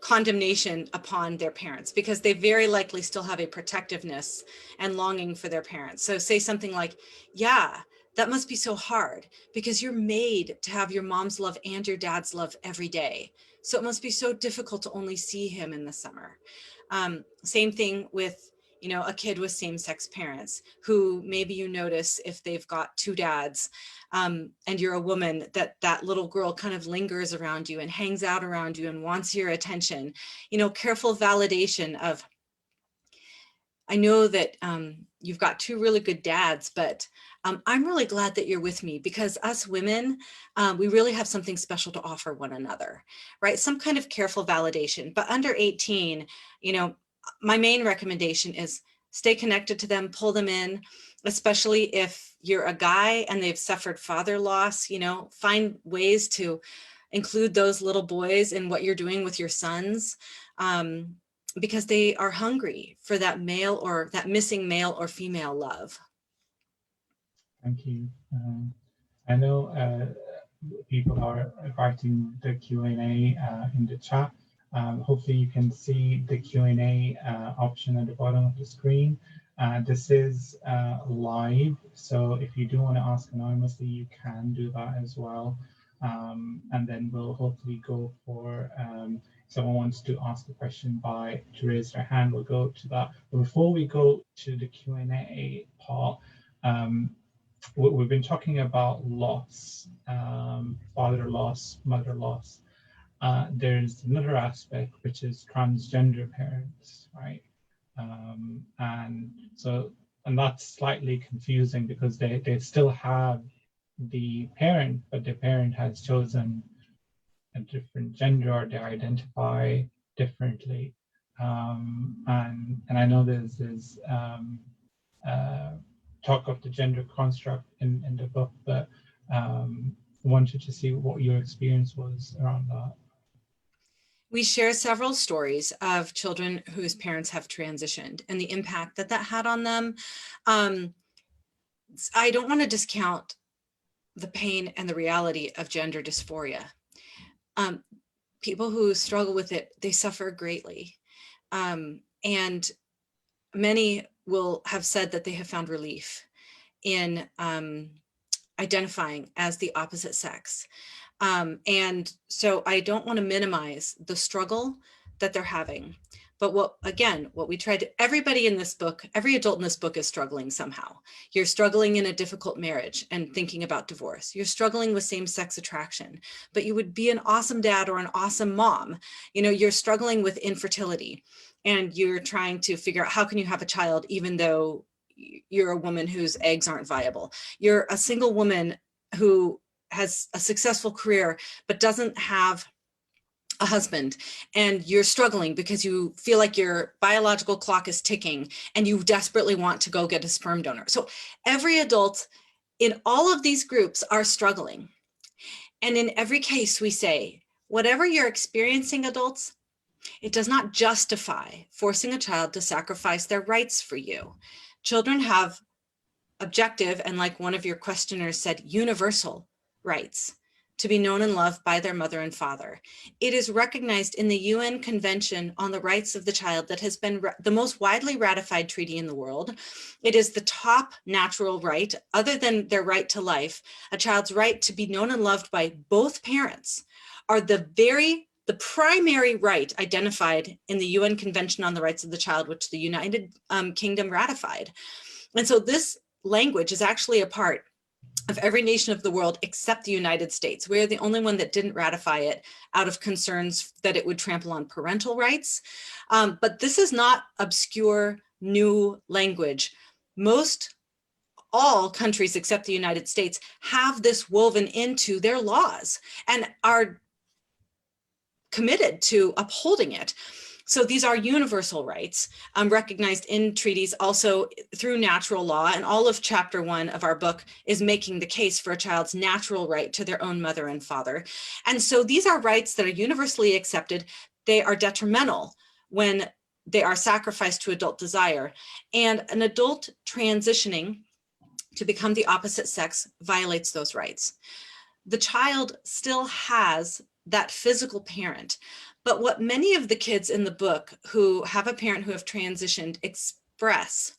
condemnation upon their parents, because they very likely still have a protectiveness and longing for their parents. So say something like, yeah, that must be so hard because you're made to have your mom's love and your dad's love every day. So it must be so difficult to only see him in the summer. Same thing with, you know, a kid with same-sex parents who maybe you notice if they've got two dads, and you're a woman, that little girl kind of lingers around you and hangs out around you and wants your attention. You know, careful validation of, I know that you've got two really good dads, but I'm really glad that you're with me because us women, we really have something special to offer one another, right? Some kind of careful validation. But under 18, you know, my main recommendation is stay connected to them, pull them in, especially if you're a guy and they've suffered father loss, you know, find ways to include those little boys in what you're doing with your sons. Because they are hungry for that male or that missing male or female love. Thank you. I know people are writing the Q&A in the chat. Hopefully you can see the Q&A option at the bottom of the screen. This is live, so if you do want to ask anonymously, you can do that as well. And then we'll hopefully go for someone wants to ask a question to raise their hand, we'll go to that. But before we go to the Q&A part, we've been talking about loss, father loss, mother loss. There's another aspect, which is transgender parents, right? And that's slightly confusing because they still have the parent, but the parent has chosen a different gender or they identify differently. And I know there's talk of the gender construct in the book, but wanted to see what your experience was around that. We share several stories of children whose parents have transitioned and the impact that that had on them. I don't want to discount the pain and the reality of gender dysphoria. People who struggle with it, they suffer greatly. And many will have said that they have found relief in identifying as the opposite sex. And so I don't want to minimize the struggle that they're having. But what we tried to, everybody in this book, every adult in this book is struggling somehow. You're struggling in a difficult marriage and thinking about divorce. You're struggling with same-sex attraction, but you would be an awesome dad or an awesome mom. You know, you're struggling with infertility and you're trying to figure out how can you have a child even though you're a woman whose eggs aren't viable. You're a single woman who has a successful career, but doesn't have a husband, and you're struggling because you feel like your biological clock is ticking and you desperately want to go get a sperm donor. So every adult in all of these groups are struggling. And in every case we say, whatever you're experiencing, adults, it does not justify forcing a child to sacrifice their rights for you. Children have objective, and like one of your questioners said, universal rights to be known and loved by their mother and father. It is recognized in the UN Convention on the Rights of the Child that has been the most widely ratified treaty in the world. It is the top natural right, other than their right to life. A child's right to be known and loved by both parents are the primary right identified in the UN Convention on the Rights of the Child, which the United Kingdom ratified. And so this language is actually a part of every nation of the world except the United States. We're the only one that didn't ratify it out of concerns that it would trample on parental rights. But this is not obscure new language. All countries except the United States have this woven into their laws and are committed to upholding it. So these are universal rights, recognized in treaties, also through natural law. And all of chapter 1 of our book is making the case for a child's natural right to their own mother and father. And so these are rights that are universally accepted. They are detrimental when they are sacrificed to adult desire. And an adult transitioning to become the opposite sex violates those rights. The child still has that physical parent. But what many of the kids in the book who have a parent who have transitioned express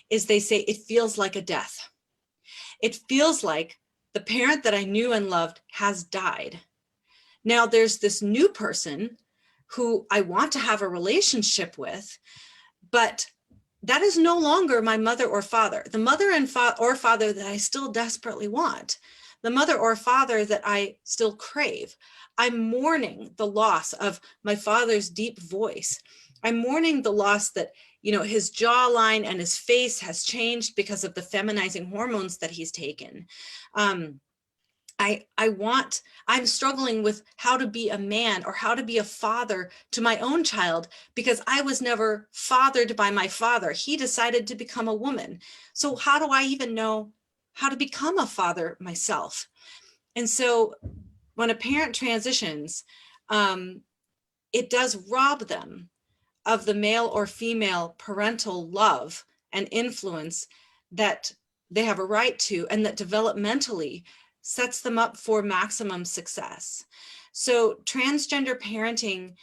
is they say, it feels like a death. It feels like the parent that I knew and loved has died. Now there's this new person who I want to have a relationship with, but that is no longer my mother or father, the mother and or father that I still desperately want, the mother or father that I still crave. I'm mourning the loss of my father's deep voice. I'm mourning the loss that, you know, his jawline and his face has changed because of the feminizing hormones that he's taken. I'm struggling with how to be a man or how to be a father to my own child because I was never fathered by my father. He decided to become a woman. So how do I even know how to become a father myself? And so when a parent transitions, it does rob them of the male or female parental love and influence that they have a right to, and that developmentally sets them up for maximum success. So transgender parenting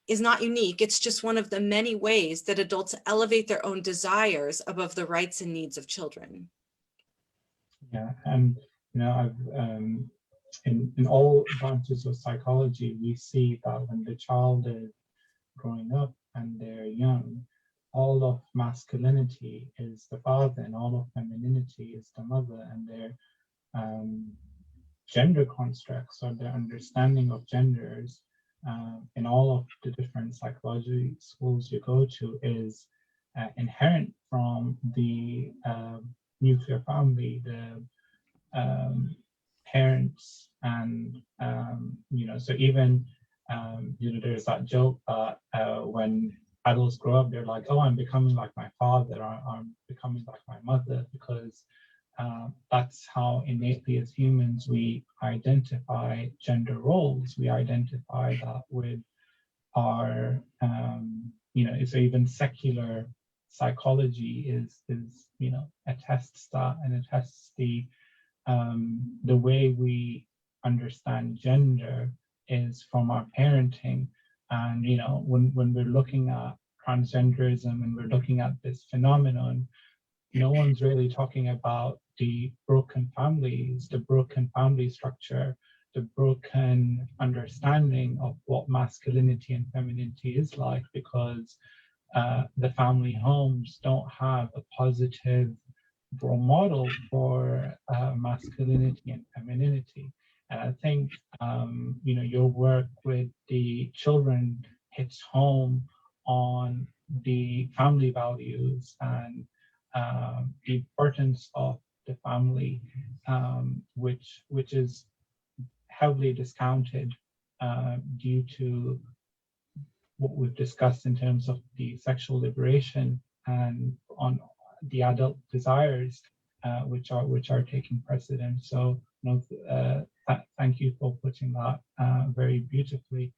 is not unique. It's just one of the many ways that adults elevate their own desires above the rights and needs of children. Yeah, and you know, I've in all branches of psychology, we see that when the child is growing up and they're young, all of masculinity is the father and all of femininity is the mother, and their gender constructs or their understanding of genders in all of the different psychology schools you go to is inherent from the nuclear family, the parents, and you know, so even you know, there's that joke that when adults grow up, they're like, oh, I'm becoming like my father, or I'm becoming like my mother, because that's how innately as humans we identify gender roles. We identify that with our you know, so even secular psychology is you know, attests that and attests the way we understand gender is from our parenting. And you know, when we're looking at transgenderism and we're looking at this phenomenon, no one's really talking about the broken families, the broken family structure, the broken understanding of what masculinity and femininity is like, because the family homes don't have a positive role model for masculinity and femininity. And I think you know, your work with the children hits home on the family values and the importance of the family, which is heavily discounted due to what we've discussed in terms of the sexual liberation and on the adult desires, which are taking precedence. So, you know, thank you for putting that very beautifully.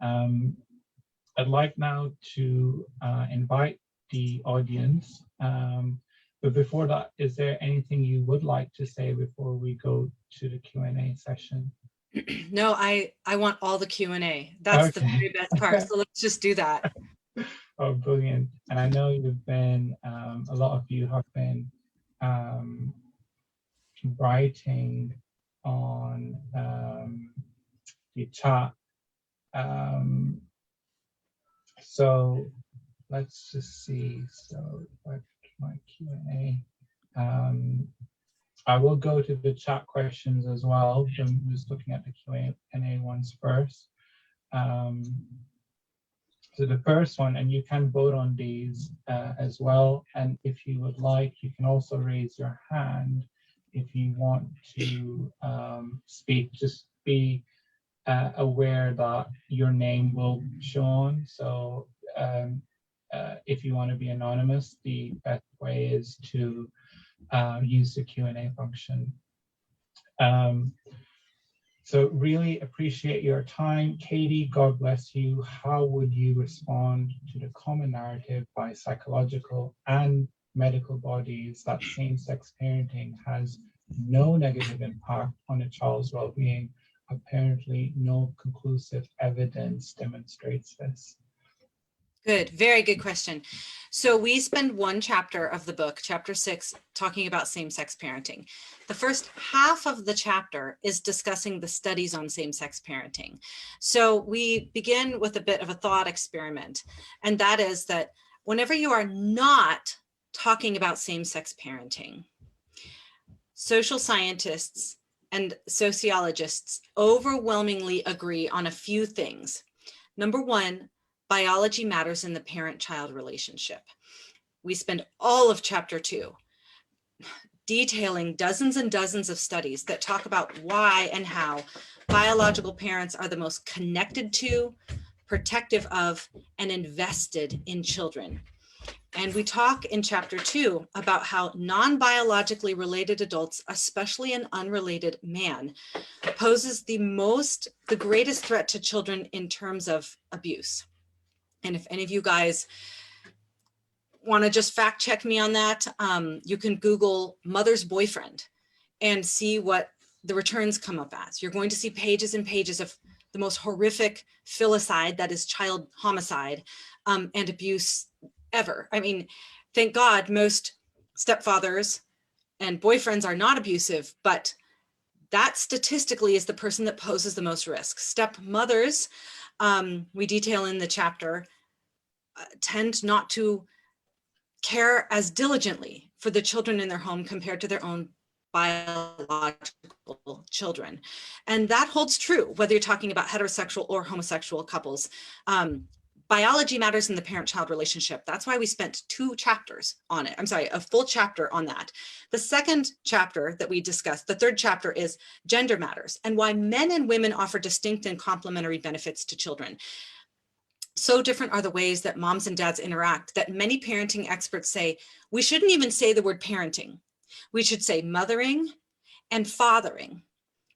I'd like now to invite the audience. But before that, is there anything you would like to say before we go to the Q&A session? No, I want all the Q&A. That's okay. The very best part. So let's just do that. Oh, brilliant. And I know you've been, a lot of you have been writing on the chat. So let's just see. So my Q&A. I will go to the chat questions as well. I'm just looking at the Q&A ones first. So the first one, and you can vote on these as well. And if you would like, you can also raise your hand if you want to speak. Just be aware that your name will be shown. So if you want to be anonymous, the best way is to use the Q&A function. So really appreciate your time. Katy, God bless you. How would you respond to the common narrative by psychological and medical bodies that same-sex parenting has no negative impact on a child's well-being? Apparently, no conclusive evidence demonstrates this. Good, very good question. So we spend one chapter of the book, chapter 6, talking about same-sex parenting. The first half of the chapter is discussing the studies on same-sex parenting. So we begin with a bit of a thought experiment, and that is that whenever you are not talking about same-sex parenting, social scientists and sociologists overwhelmingly agree on a few things. Number one, biology matters in the parent-child relationship. We spend all of chapter 2 detailing dozens and dozens of studies that talk about why and how biological parents are the most connected to, protective of, and invested in children. And we talk in chapter 2 about how non-biologically related adults, especially an unrelated man, poses the greatest threat to children in terms of abuse. And if any of you guys want to just fact check me on that, you can Google mother's boyfriend and see what the returns come up as. You're going to see pages and pages of the most horrific filicide, that is child homicide, and abuse ever. I mean, thank God most stepfathers and boyfriends are not abusive, but that statistically is the person that poses the most risk. Stepmothers, we detail in the chapter, tend not to care as diligently for the children in their home compared to their own biological children. And that holds true whether you're talking about heterosexual or homosexual couples. Biology matters in the parent-child relationship. That's why we spent 2 chapters on it. I'm sorry, a full chapter on that. The second chapter that we discussed, the third chapter, is gender matters and why men and women offer distinct and complementary benefits to children. So different are the ways that moms and dads interact that many parenting experts say we shouldn't even say the word parenting. We should say mothering and fathering.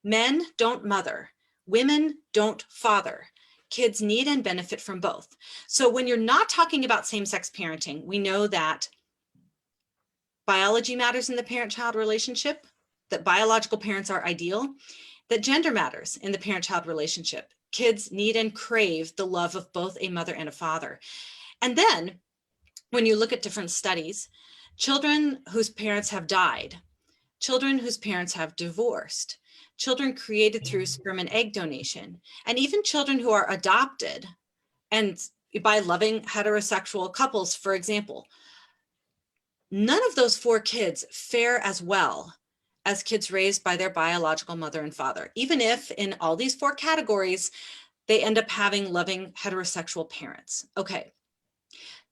Men don't mother. Women don't father. Kids need and benefit from both. So when you're not talking about same-sex parenting, we know that biology matters in the parent-child relationship, that biological parents are ideal, that gender matters in the parent-child relationship. Kids need and crave the love of both a mother and a father. And then when you look at different studies, children whose parents have died, children whose parents have divorced, children created through sperm and egg donation, and even children who are adopted and by loving heterosexual couples, for example, none of those 4 kids fare as well as kids raised by their biological mother and father, even if in all these 4 categories, they end up having loving heterosexual parents. Okay,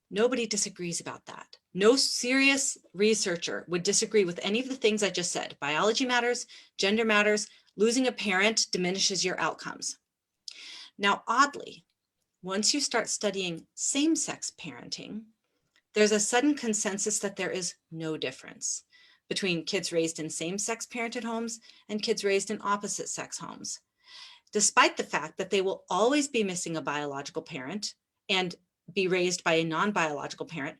nobody disagrees about that. No serious researcher would disagree with any of the things I just said. Biology matters, gender matters, losing a parent diminishes your outcomes. Now, oddly, once you start studying same-sex parenting, there's a sudden consensus that there is no difference between kids raised in same-sex parented homes and kids raised in opposite-sex homes, despite the fact that they will always be missing a biological parent and be raised by a non-biological parent.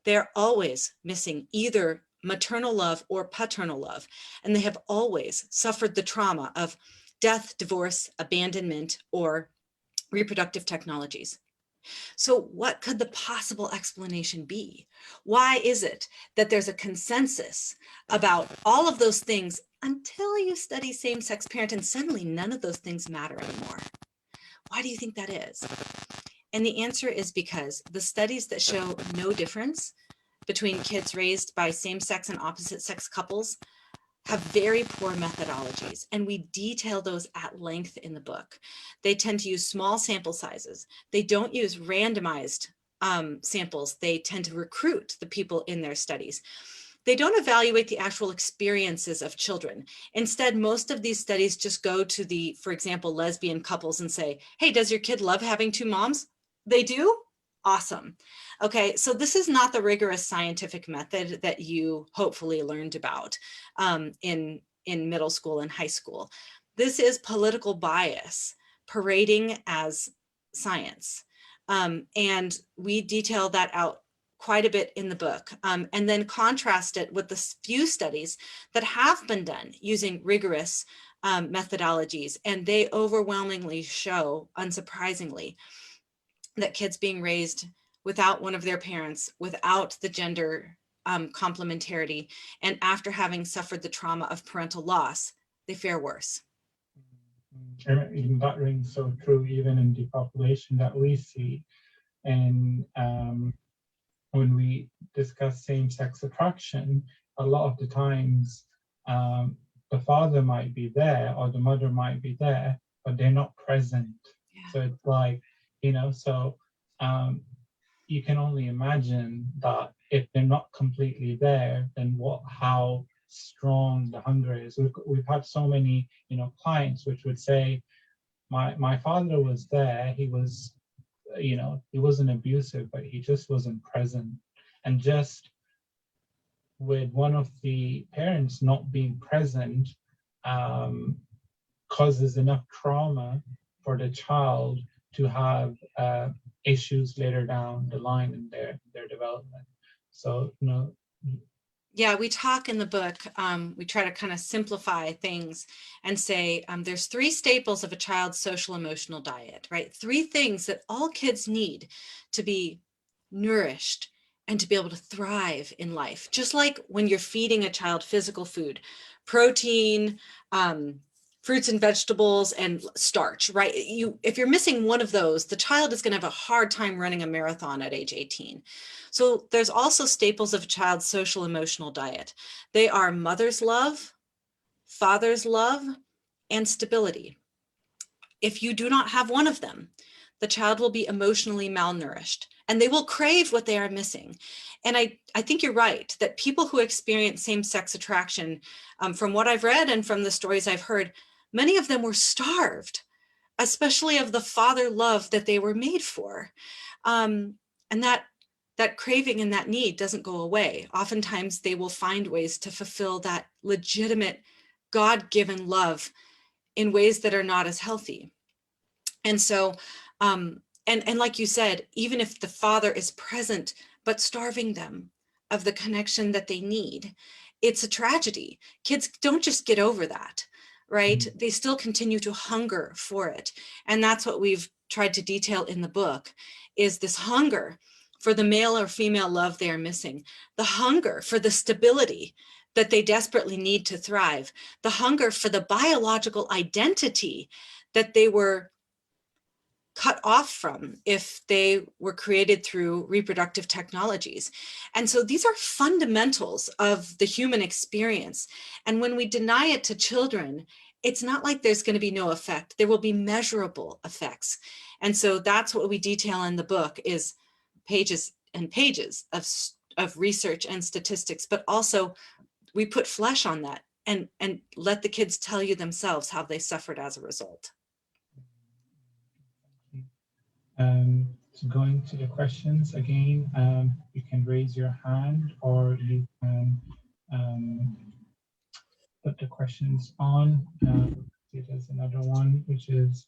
They're always missing either maternal love or paternal love, and they have always suffered the trauma of death, divorce, abandonment, or reproductive technologies. So what could the possible explanation be? Why is it that there's a consensus about all of those things until you study same-sex parenting and suddenly none of those things matter anymore? Why do you think that is? And the answer is because the studies that show no difference between kids raised by same-sex and opposite-sex couples have very poor methodologies, and we detail those at length in the book. They tend to use small sample sizes. They don't use randomized samples. They tend to recruit the people in their studies. they don't evaluate the actual experiences of children. Instead, most of these studies just go to the, for example, lesbian couples and say, hey, does your kid love having two moms? They do? Awesome. Okay, so this is not the rigorous scientific method that you hopefully learned about in middle school and high school. This is political bias parading as science. And we detail that out quite a bit in the book, and then contrast it with the few studies that have been done using rigorous methodologies. And they overwhelmingly show, unsurprisingly, that kids being raised without one of their parents, without the gender complementarity, and after having suffered the trauma of parental loss, they fare worse. And that rings so true even in the population that we see. And when we discuss same-sex attraction, a lot of the times the father might be there or the mother might be there, but they're not present. Yeah. So it's like, you know, so you can only imagine that if they're not completely there, then how strong the hunger is. We've had so many, you know, clients which would say, my father was there, he was, you know, he wasn't abusive, but he just wasn't present. And just with one of the parents not being present causes enough trauma for the child to have issues later down the line in their development. So, you know. Yeah, we talk in the book, we try to kind of simplify things and say there's 3 staples of a child's social emotional diet, right? 3 things that all kids need to be nourished and to be able to thrive in life. Just like when you're feeding a child physical food, protein, fruits and vegetables, and starch, right? If you're missing one of those, the child is going to have a hard time running a marathon at age 18. So there's also staples of a child's social emotional diet. They are mother's love, father's love, and stability. If you do not have one of them, the child will be emotionally malnourished and they will crave what they are missing. And I think you're right that people who experience same-sex attraction, from what I've read and from the stories I've heard, many of them were starved, especially of the father love that they were made for. And that craving and that need doesn't go away. Oftentimes they will find ways to fulfill that legitimate God-given love in ways that are not as healthy. And so, and like you said, even if the father is present, but starving them of the connection that they need, it's a tragedy. Kids don't just get over that, right? They still continue to hunger for it. And that's what we've tried to detail in the book, is this hunger for the male or female love they are missing, the hunger for the stability that they desperately need to thrive, the hunger for the biological identity that they were cut off from if they were created through reproductive technologies. And so these are fundamentals of the human experience. And when we deny it to children, it's not like there's going to be no effect. There will be measurable effects. And so that's what we detail in the book, is pages and pages of research and statistics, but also we put flesh on that and let the kids tell you themselves how they suffered as a result. So going to the questions again, you can raise your hand or you can put the questions on. There's another one, which is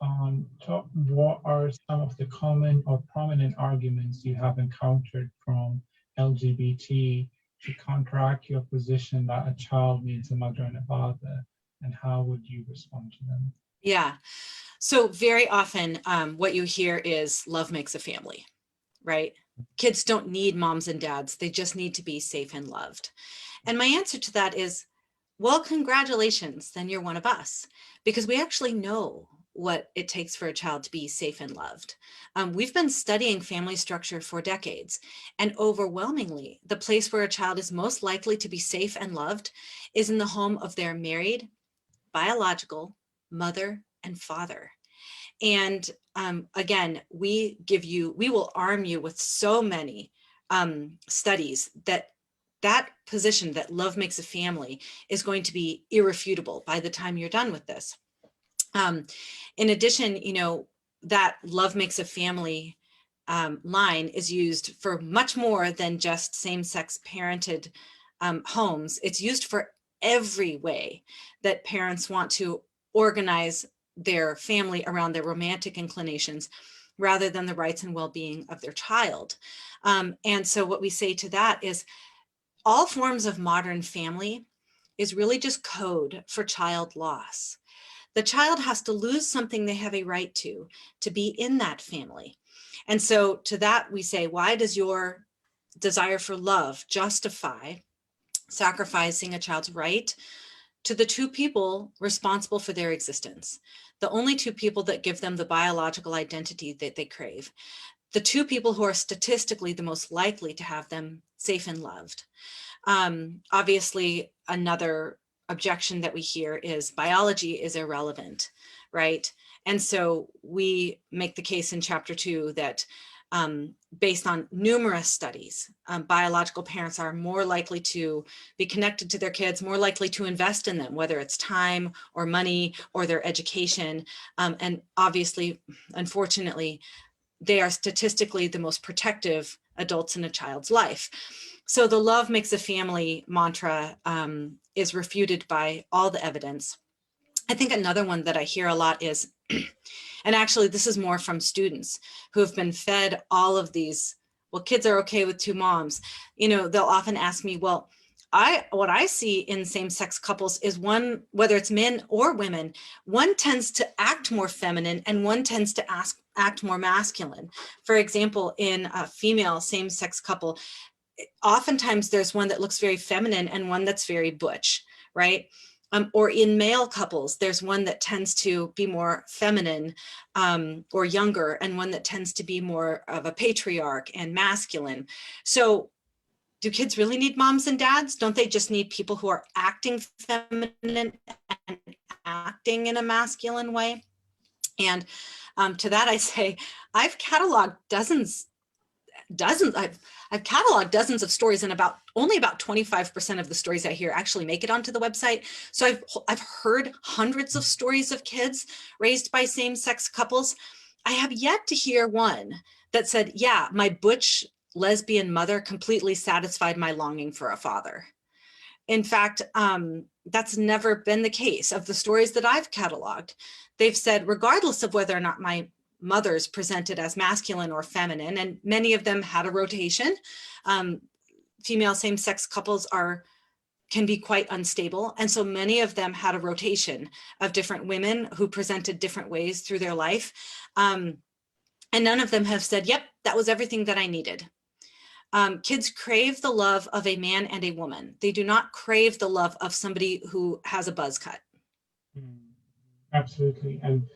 on top, what are some of the common or prominent arguments you have encountered from LGBT to counteract your position that a child needs a mother and a father, and how would you respond to them? Yeah. So very often what you hear is love makes a family, right? Kids don't need moms and dads. They just need to be safe and loved. And my answer to that is, well, congratulations, then you're one of us, because we actually know what it takes for a child to be safe and loved. We've been studying family structure for decades, and overwhelmingly, the place where a child is most likely to be safe and loved is in the home of their married, biological mother and father. And again, we will arm you with so many studies that position that love makes a family is going to be irrefutable by the time you're done with this. In addition, you know, that love makes a family line is used for much more than just same-sex parented homes. It's used for every way that parents want to organize their family around their romantic inclinations rather than the rights and well-being of their child. And so what we say to that is all forms of modern family is really just code for child loss. The child has to lose something they have a right to be in that family. And so to that we say, why does your desire for love justify sacrificing a child's right to the two people responsible for their existence? The only two people that give them the biological identity that they crave. The two people who are statistically the most likely to have them safe and loved. Obviously, another objection that we hear is biology is irrelevant, right? And so we make the case in chapter 2 that based on numerous studies, biological parents are more likely to be connected to their kids, more likely to invest in them, whether it's time or money or their education. And obviously, unfortunately, they are statistically the most protective adults in a child's life. So the love makes a family mantra is refuted by all the evidence. I think another one that I hear a lot is, and actually this is more from students who have been fed all of these, well, kids are okay with two moms. You know, they'll often ask me, well, what I see in same-sex couples is one, whether it's men or women, one tends to act more feminine and one tends to act more masculine. For example, in a female same-sex couple, oftentimes there's one that looks very feminine and one that's very butch, right? Or in male couples, there's one that tends to be more feminine or younger, and one that tends to be more of a patriarch and masculine. So do kids really need moms and dads? Don't they just need people who are acting feminine and acting in a masculine way? And to that I say, I've cataloged dozens, I've cataloged dozens of stories, and only about 25% of the stories I hear actually make it onto the website. So I've heard hundreds of stories of kids raised by same-sex couples. I have yet to hear one that said, yeah, my butch lesbian mother completely satisfied my longing for a father. In fact, that's never been the case of the stories that I've cataloged. They've said, regardless of whether or not my mothers presented as masculine or feminine, and many of them had a rotation. Female same-sex couples can be quite unstable. And so many of them had a rotation of different women who presented different ways through their life. And none of them have said, yep, that was everything that I needed. Kids crave the love of a man and a woman. They do not crave the love of somebody who has a buzz cut. Absolutely. And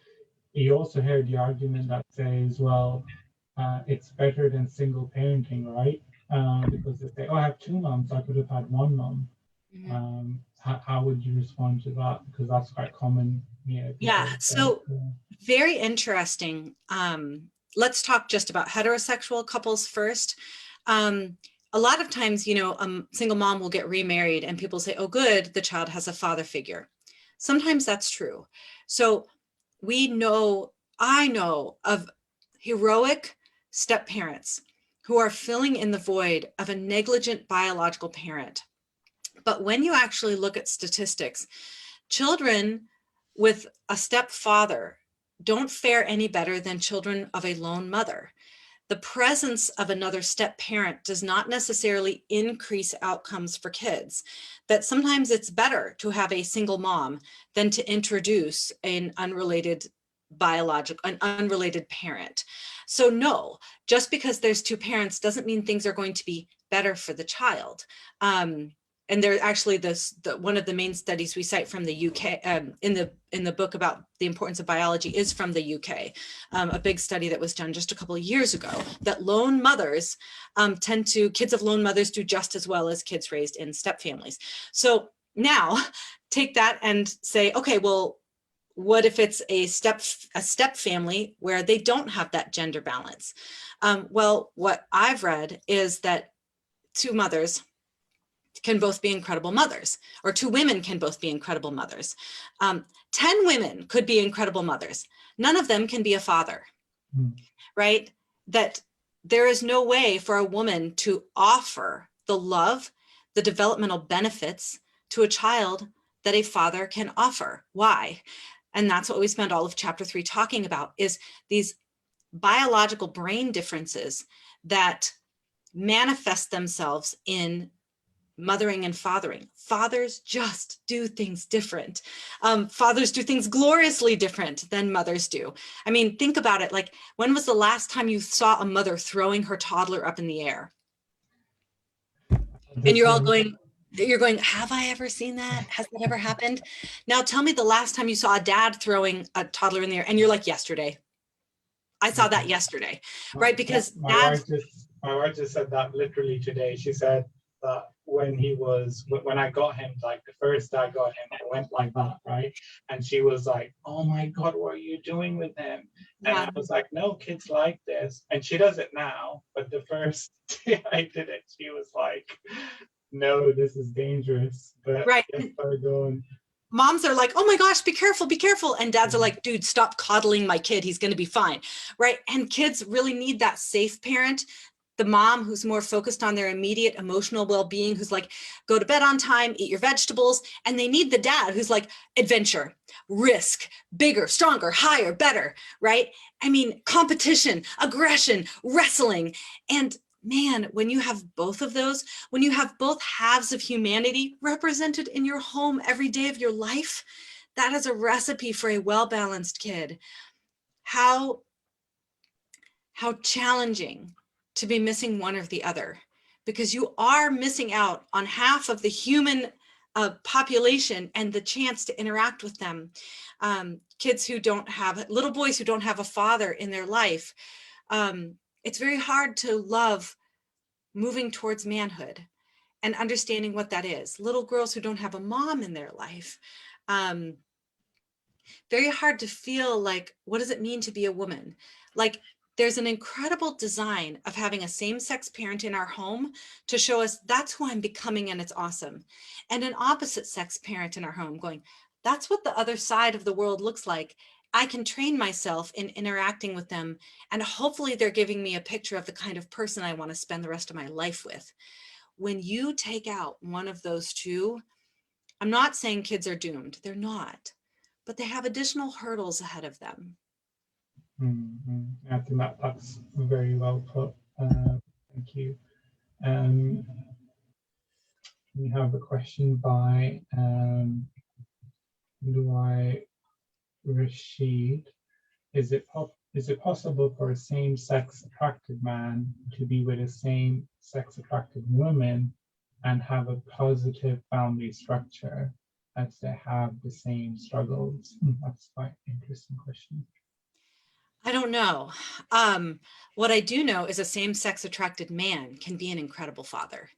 you also heard the argument that says, well, it's better than single parenting, right? Because they say, oh, I have two moms, I could have had one mom. Mm-hmm. How would you respond to that? Because that's quite common. Yeah. So very interesting. Let's talk just about heterosexual couples first. A lot of times, you know, a single mom will get remarried and people say, oh, good, the child has a father figure. Sometimes that's true. So I know of heroic step parents who are filling in the void of a negligent biological parent. But when you actually look at statistics, children with a stepfather don't fare any better than children of a lone mother. The presence of another step parent does not necessarily increase outcomes for kids. That sometimes it's better to have a single mom than to introduce an unrelated parent. So no, just because there's two parents doesn't mean things are going to be better for the child. And there actually one of the main studies we cite from the UK in the book about the importance of biology is from the UK, a big study that was done just a couple of years ago, that lone mothers kids of lone mothers do just as well as kids raised in step families. So now take that and say, okay, well, what if it's a step family where they don't have that gender balance? Well, what I've read is that two mothers can both be incredible mothers, or two women can both be incredible mothers. 10 women could be incredible mothers. None of them can be a father, right? That there is no way for a woman to offer the love, the developmental benefits to a child that a father can offer. Why? And that's what we spent all of chapter 3 talking about, is these biological brain differences that manifest themselves in mothering and fathering. Fathers just do things different. Fathers do things gloriously different than mothers do. I mean, think about it. Like, when was the last time you saw a mother throwing her toddler up in the air? And you're all going, have I ever seen that? Has that ever happened? Now tell me the last time you saw a dad throwing a toddler in the air, and you're like, yesterday. I saw that yesterday, right? Because my wife just said that literally today. She said that when I got him, like the first day I got him, I went like that, right? And she was like, "Oh my God, what are you doing with him?" And I was like, "No, kids like this." And she does it now, but the first day I did it, she was like, "No, this is dangerous." But right. Moms are like, "Oh my gosh, be careful, be careful." And dads are like, "Dude, stop coddling my kid. He's going to be fine." Right. And kids really need that safe parent, the mom who's more focused on their immediate emotional well-being, who's like, go to bed on time, eat your vegetables. And they need the dad who's like, adventure, risk, bigger, stronger, higher, better. Right. I mean, competition, aggression, wrestling. And man, when you have both of those, when you have both halves of humanity represented in your home every day of your life, that is a recipe for a well-balanced kid. How challenging to be missing one or the other, because you are missing out on half of the human population and the chance to interact with them. Kids who don't have, little boys who don't have a father in their life, it's very hard to love moving towards manhood and understanding what that is. Little girls who don't have a mom in their life, very hard to feel like, what does it mean to be a woman? Like, there's an incredible design of having a same-sex parent in our home to show us that's who I'm becoming and it's awesome. And an opposite sex parent in our home going, that's what the other side of the world looks like. I can train myself in interacting with them, and hopefully they're giving me a picture of the kind of person I want to spend the rest of my life with. When you take out one of those two, I'm not saying kids are doomed. They're not, but they have additional hurdles ahead of them. I think that's very well put. Thank you. We have a question by Luai Rashid. Is it possible for a same-sex attracted man to be with a same-sex attracted woman and have a positive family structure as they have the same struggles? That's quite an interesting question. I don't know. What I do know is a same-sex attracted man can be an incredible father,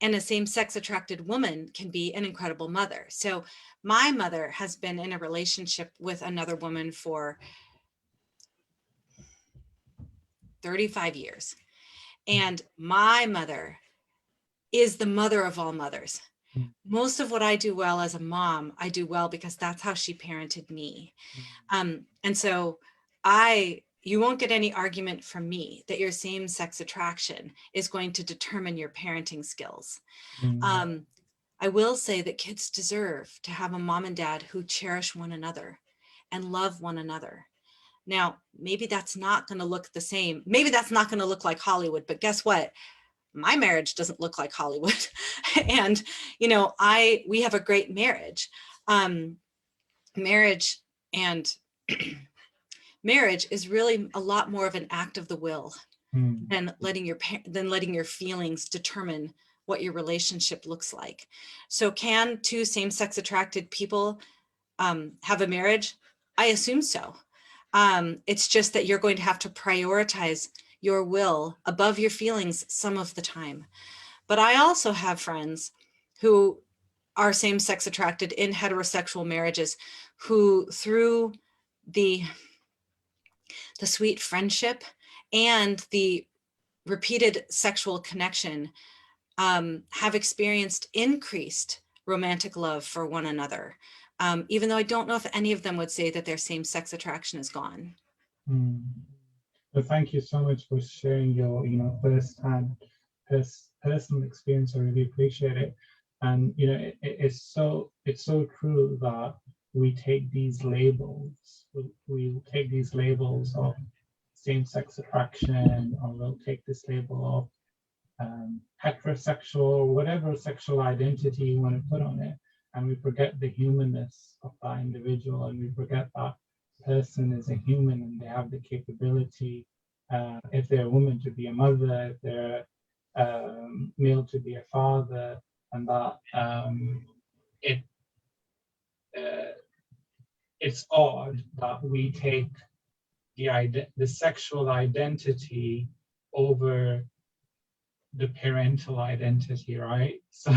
and a same-sex attracted woman can be an incredible mother. So my mother has been in a relationship with another woman for 35 years. And my mother is the mother of all mothers. Most of what I do well as a mom, I do well because that's how she parented me. And so you won't get any argument from me that your same-sex attraction is going to determine your parenting skills. I will say that kids deserve to have a mom and dad who cherish one another and love one another. Now, maybe that's not going to look the same. Maybe that's not going to look like Hollywood, but guess what? My marriage doesn't look like Hollywood. And, we have a great marriage. Marriage is really a lot more of an act of the will than letting your feelings determine what your relationship looks like. So can two same-sex attracted people have a marriage? I assume so. It's just that you're going to have to prioritize your will above your feelings some of the time. But I also have friends who are same-sex attracted in heterosexual marriages who, through the sweet friendship and the repeated sexual connection, have experienced increased romantic love for one another, even though I don't know if any of them would say that their same-sex attraction is gone. Mm. Well, thank you so much for sharing your, first-hand personal experience. I really appreciate it. And it's so true that we take these labels. We take these labels of same-sex attraction, or we'll take this label of heterosexual, whatever sexual identity you want to put on it, and we forget the humanness of that individual, and we forget that person is a human and they have the capability, if they're a woman, to be a mother, if they're male, to be a father, and that it it's odd that we take the sexual identity over the parental identity, right? So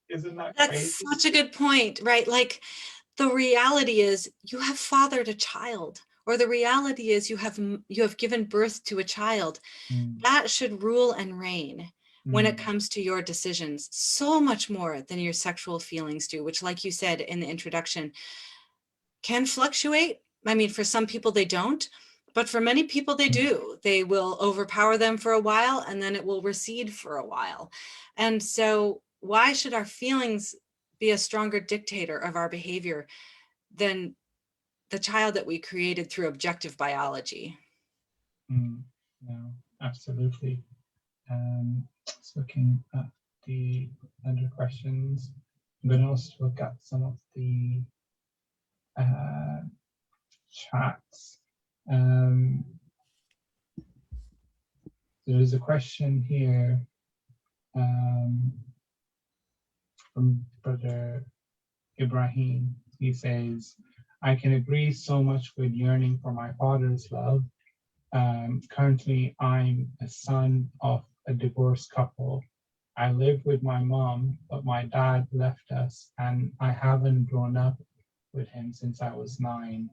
isn't that That's crazy? such a good point, right? Like, the reality is you have fathered a child, or the reality is you have given birth to a child. Mm, That should rule and reign when it mm, comes to your decisions, so much more than your sexual feelings do, which, like you said in the introduction, can fluctuate. I mean, for some people they don't, but for many people they do. They will overpower them for a while and then it will recede for a while. And so why should our feelings be a stronger dictator of our behavior than the child that we created through objective biology? no, absolutely. Just looking at the other questions. I'm going to also look at some of the chats. There's a question here from Brother Ibrahim. He says, I can agree so much with yearning for my father's love. Currently, I'm a son of a divorced couple. I live with my mom, but my dad left us and I haven't grown up with him since I was 9.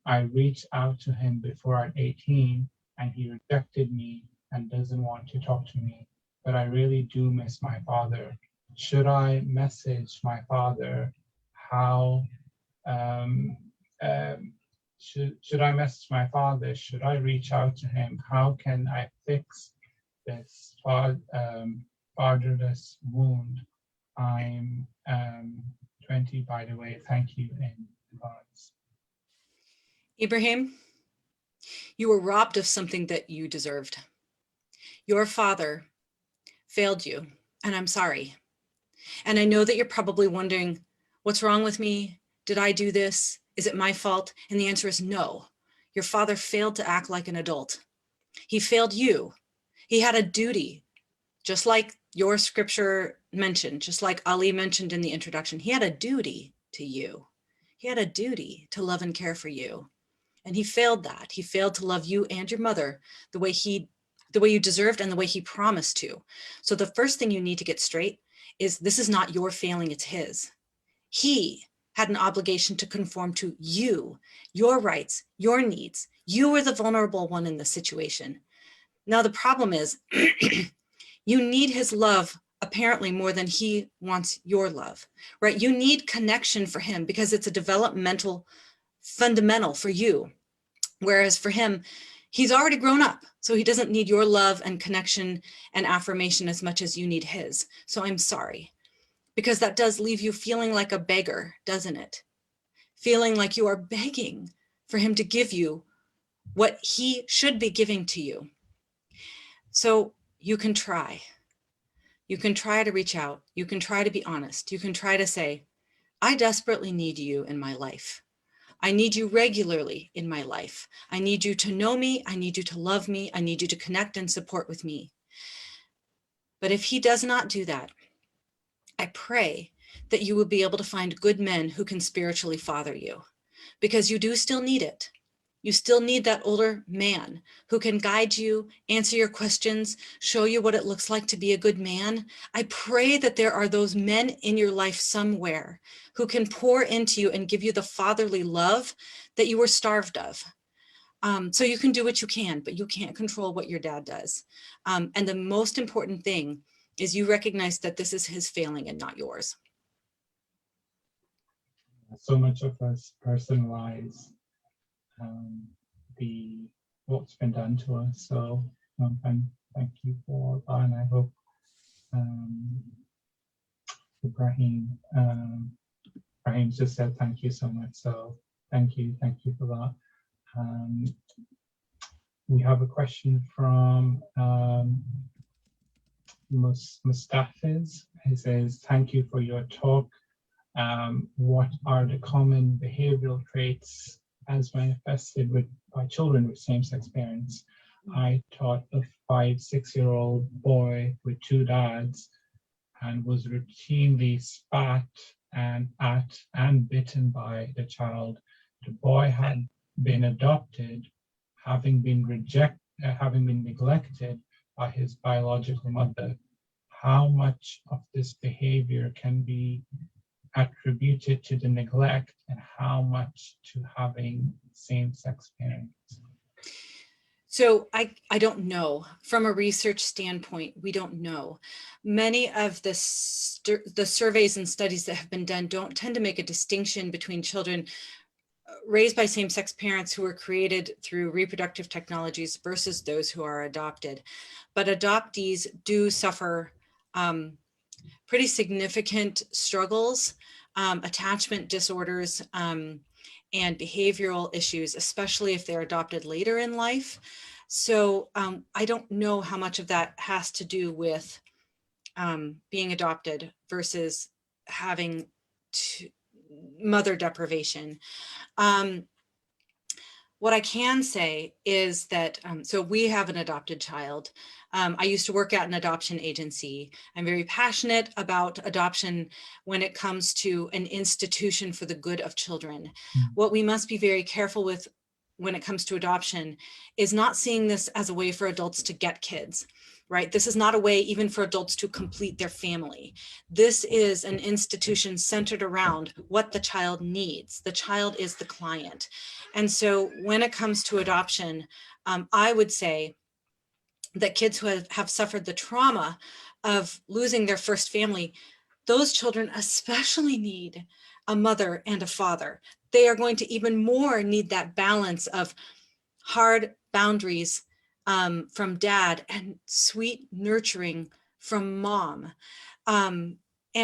I reached out to him before I'm 18 and he rejected me and doesn't want to talk to me, but I really do miss my father. Should I message my father? How should I message my father? Should I reach out to him? How can I fix this fatherless wound? I'm 20, by the way. Thank you in advance. Ibrahim, you were robbed of something that you deserved. Your father failed you, and I'm sorry. And I know that you're probably wondering, what's wrong with me? Did I do this? Is it my fault? And the answer is no. Your father failed to act like an adult. He failed you. He had a duty, just like your scripture mentioned, just like Ali mentioned in the introduction. He had a duty to you. He had a duty to love and care for you. And he failed that. He failed to love you and your mother the way you deserved and the way he promised to. So the first thing you need to get straight is this is not your failing, it's his. He had an obligation to conform to you, your rights, your needs. You were the vulnerable one in the situation. Now the problem is you need his love apparently more than he wants your love, right? You need connection for him because it's a developmental fundamental for you. Whereas for him, he's already grown up. So he doesn't need your love and connection and affirmation as much as you need his. So I'm sorry, because that does leave you feeling like a beggar, doesn't it? Feeling like you are begging for him to give you what he should be giving to you. So you can try. You can try to reach out. You can try to be honest. You can try to say, I desperately need you in my life. I need you regularly in my life. I need you to know me. I need you to love me. I need you to connect and support with me. But if he does not do that, I pray that you will be able to find good men who can spiritually father you, because you do still need it. You still need that older man who can guide you, answer your questions, show you what it looks like to be a good man. I pray that there are those men in your life somewhere who can pour into you and give you the fatherly love that you were starved of. So you can do what you can, but you can't control what your dad does. And the most important thing is you recognize that this is his failing and not yours. So much of us personalize what's been done to us. So thank you for that, and I hope Ibrahim just said thank you so much. So thank you for that. We have a question from Mustafiz. He says, thank you for your talk. What are the common behavioral traits as manifested by children with same-sex parents? I taught a 5-6-year-old boy with 2 dads and was routinely spat and at and bitten by the child. The boy had been adopted, having been neglected by his biological mother. How much of this behavior can be attributed to the neglect and how much to having same-sex parents? So I don't know. From a research standpoint, we don't know. Many of the surveys and studies that have been done don't tend to make a distinction between children raised by same-sex parents who were created through reproductive technologies versus those who are adopted. But adoptees do suffer pretty significant struggles, attachment disorders, and behavioral issues, especially if they're adopted later in life. So I don't know how much of that has to do with being adopted versus having mother deprivation. What I can say is that, so we have an adopted child. I used to work at an adoption agency. I'm very passionate about adoption when it comes to an institution for the good of children. What we must be very careful with when it comes to adoption is not seeing this as a way for adults to get kids, right? This is not a way even for adults to complete their family. This is an institution centered around what the child needs. The child is the client. And so when it comes to adoption, I would say that kids who have suffered the trauma of losing their first family, those children especially need a mother and a father. They are going to even more need that balance of hard boundaries from dad and sweet nurturing from mom. And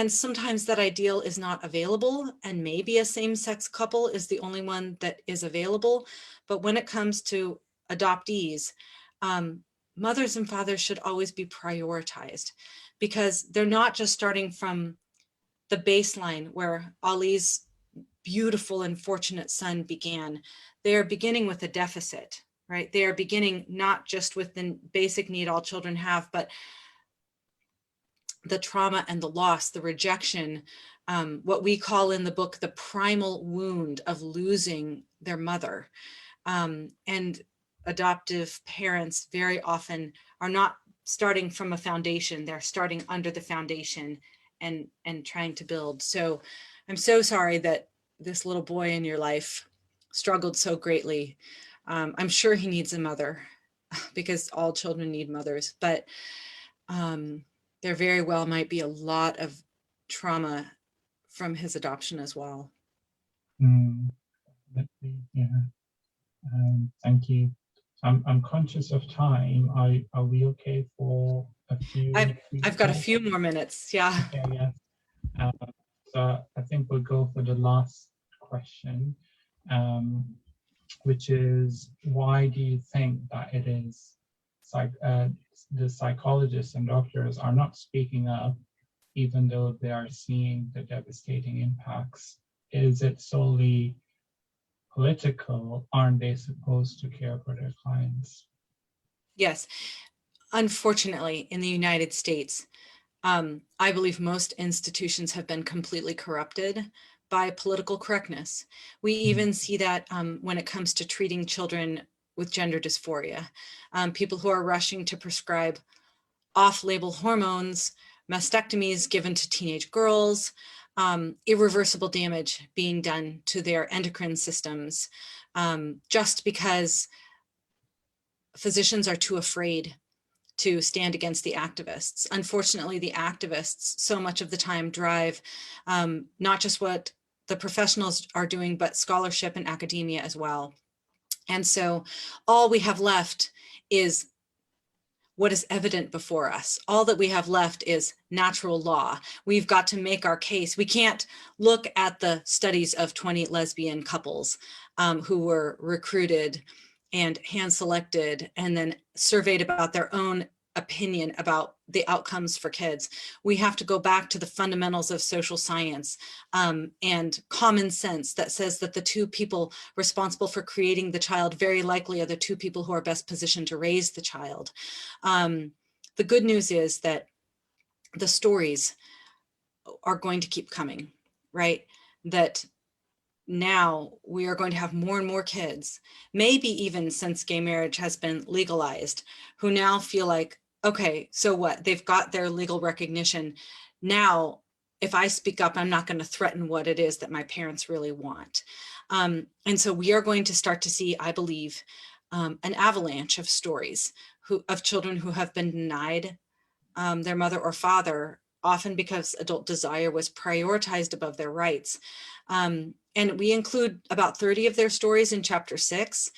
sometimes that ideal is not available, and maybe a same-sex couple is the only one that is available. But when it comes to adoptees, mothers and fathers should always be prioritized, because they're not just starting from the baseline where Ali's beautiful and fortunate son began. They are beginning with a deficit, right? They are beginning not just with the basic need all children have, but the trauma and the loss, the rejection, what we call in the book, the primal wound of losing their mother. And adoptive parents very often are not starting from a foundation. They're starting under the foundation and trying to build. So I'm so sorry that this little boy in your life struggled so greatly. I'm sure he needs a mother, because all children need mothers, but there very well might be a lot of trauma from his adoption as well. Yeah. Thank you. I'm conscious of time. Are we okay for a few? I've got a few more minutes. Yeah. Okay, yeah. So I think we'll go for the last question, which is, why do you think that it is the psychologists and doctors are not speaking up, even though they are seeing the devastating impacts? Is it solely political? Aren't they supposed to care for their clients? Yes. Unfortunately, in the United States, I believe most institutions have been completely corrupted by political correctness. We even see that when it comes to treating children with gender dysphoria, people who are rushing to prescribe off-label hormones, mastectomies given to teenage girls, irreversible damage being done to their endocrine systems, just because physicians are too afraid to stand against the activists. Unfortunately, the activists so much of the time drive not just what the professionals are doing, but scholarship and academia as well. And so all we have left is what is evident before us. All that we have left is natural law. We've got to make our case. We can't look at the studies of 20 lesbian couples who were recruited and hand selected and then surveyed about their own opinion about the outcomes for kids. We have to go back to the fundamentals of social science and common sense that says that the two people responsible for creating the child very likely are the two people who are best positioned to raise the child. The good news is that the stories are going to keep coming, right? That now we are going to have more and more kids, maybe even since gay marriage has been legalized, who now feel like, okay, so what? They've got their legal recognition. Now, if I speak up, I'm not going to threaten what it is that my parents really want. And so we are going to start to see, I believe, an avalanche of stories of children who have been denied their mother or father, often because adult desire was prioritized above their rights. And we include about 30 of their stories in chapter 6.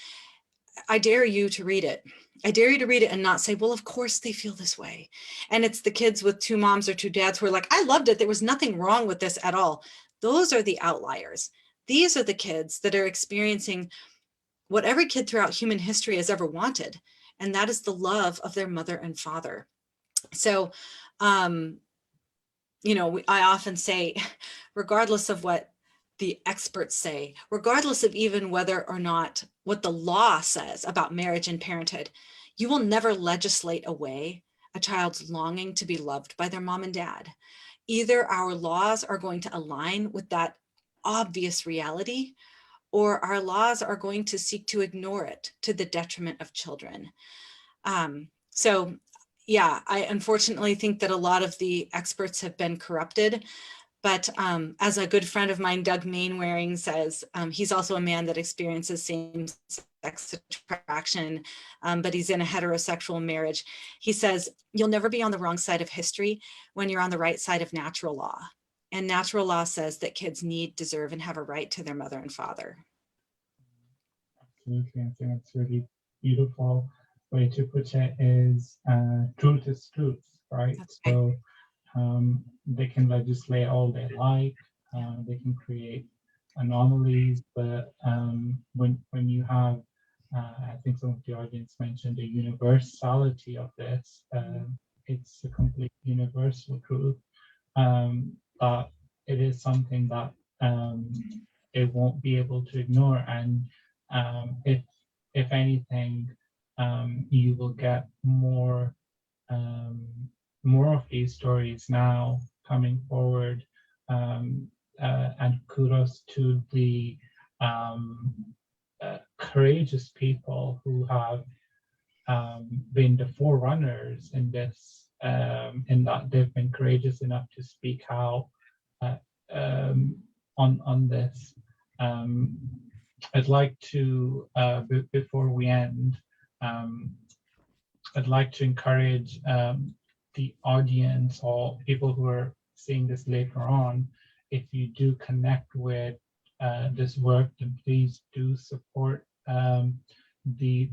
I dare you to read it. I dare you to read it and not say, well, of course they feel this way. And it's the kids with 2 moms or 2 dads who are like, I loved it. There was nothing wrong with this at all. Those are the outliers. These are the kids that are experiencing what every kid throughout human history has ever wanted. And that is the love of their mother and father. So, you know, I often say, regardless of what the experts say, regardless of even whether or not what the law says about marriage and parenthood, you will never legislate away a child's longing to be loved by their mom and dad. Either our laws are going to align with that obvious reality, or our laws are going to seek to ignore it to the detriment of children. So yeah, I unfortunately think that a lot of the experts have been corrupted. But as a good friend of mine, Doug Mainwaring, says, he's also a man that experiences same-sex attraction, but he's in a heterosexual marriage. He says, you'll never be on the wrong side of history when you're on the right side of natural law. And natural law says that kids need, deserve, and have a right to their mother and father. Absolutely. I think it's really beautiful way to put it is truth is truth, right? So they can legislate all they like, they can create anomalies, but when you have, I think some of the audience mentioned the universality of this, it's a complete universal truth, but it is something that it won't be able to ignore, and if anything, you will get more of these stories now coming forward, and kudos to the courageous people who have been the forerunners in this, in that they've been courageous enough to speak out on this. I'd like to, before we end, I'd like to encourage the audience or people who are seeing this later on, if you do connect with this work, then please do support the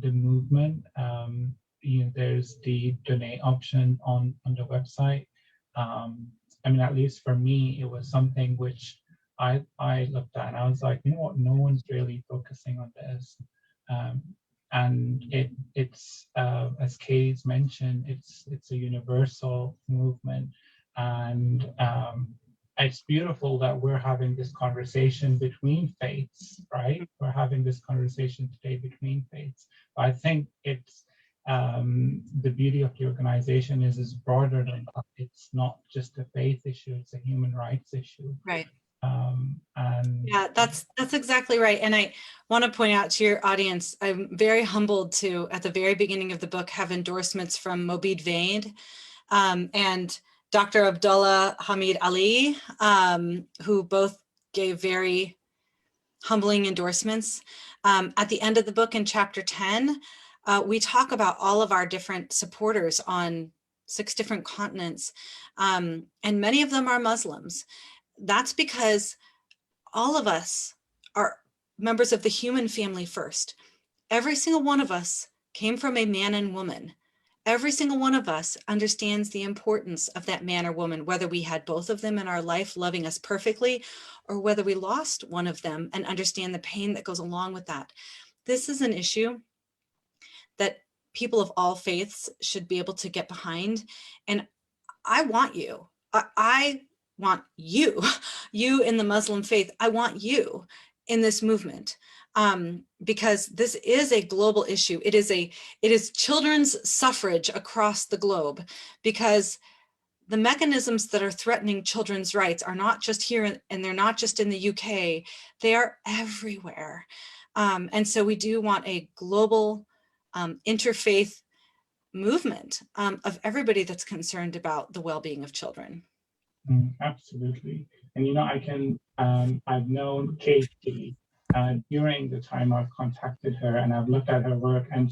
movement. You know, there's the donate option on the website. I mean, at least for me, it was something which I looked at and I was like, you know what, no one's really focusing on this. And it's as Katy's mentioned, it's a universal movement, and it's beautiful that we're having this conversation between faiths, right? We're having this conversation today between faiths. But I think it's the beauty of the organization is broader than that. It's not just a faith issue; it's a human rights issue. Right. And yeah, that's exactly right. And I want to point out to your audience, I'm very humbled to, at the very beginning of the book, have endorsements from Mobid Vaid and Dr. Abdullah Hamid Ali, who both gave very humbling endorsements. At the end of the book in chapter 10, We talk about all of our different supporters on 6 different continents, and many of them are Muslims. That's because all of us are members of the human family first. Every single one of us came from a man and woman. Every single one of us understands the importance of that man or woman, whether we had both of them in our life loving us perfectly, or whether we lost one of them and understand the pain that goes along with that. This is an issue that people of all faiths should be able to get behind. And I want you. I want you, you in the Muslim faith. I want you in this movement, because this is a global issue. It is children's suffrage across the globe, because the mechanisms that are threatening children's rights are not just here, and they're not just in the UK. They are everywhere, and so we do want a global interfaith movement of everybody that's concerned about the well-being of children. Absolutely. And I've known Katy during the time I've contacted her, and I've looked at her work, and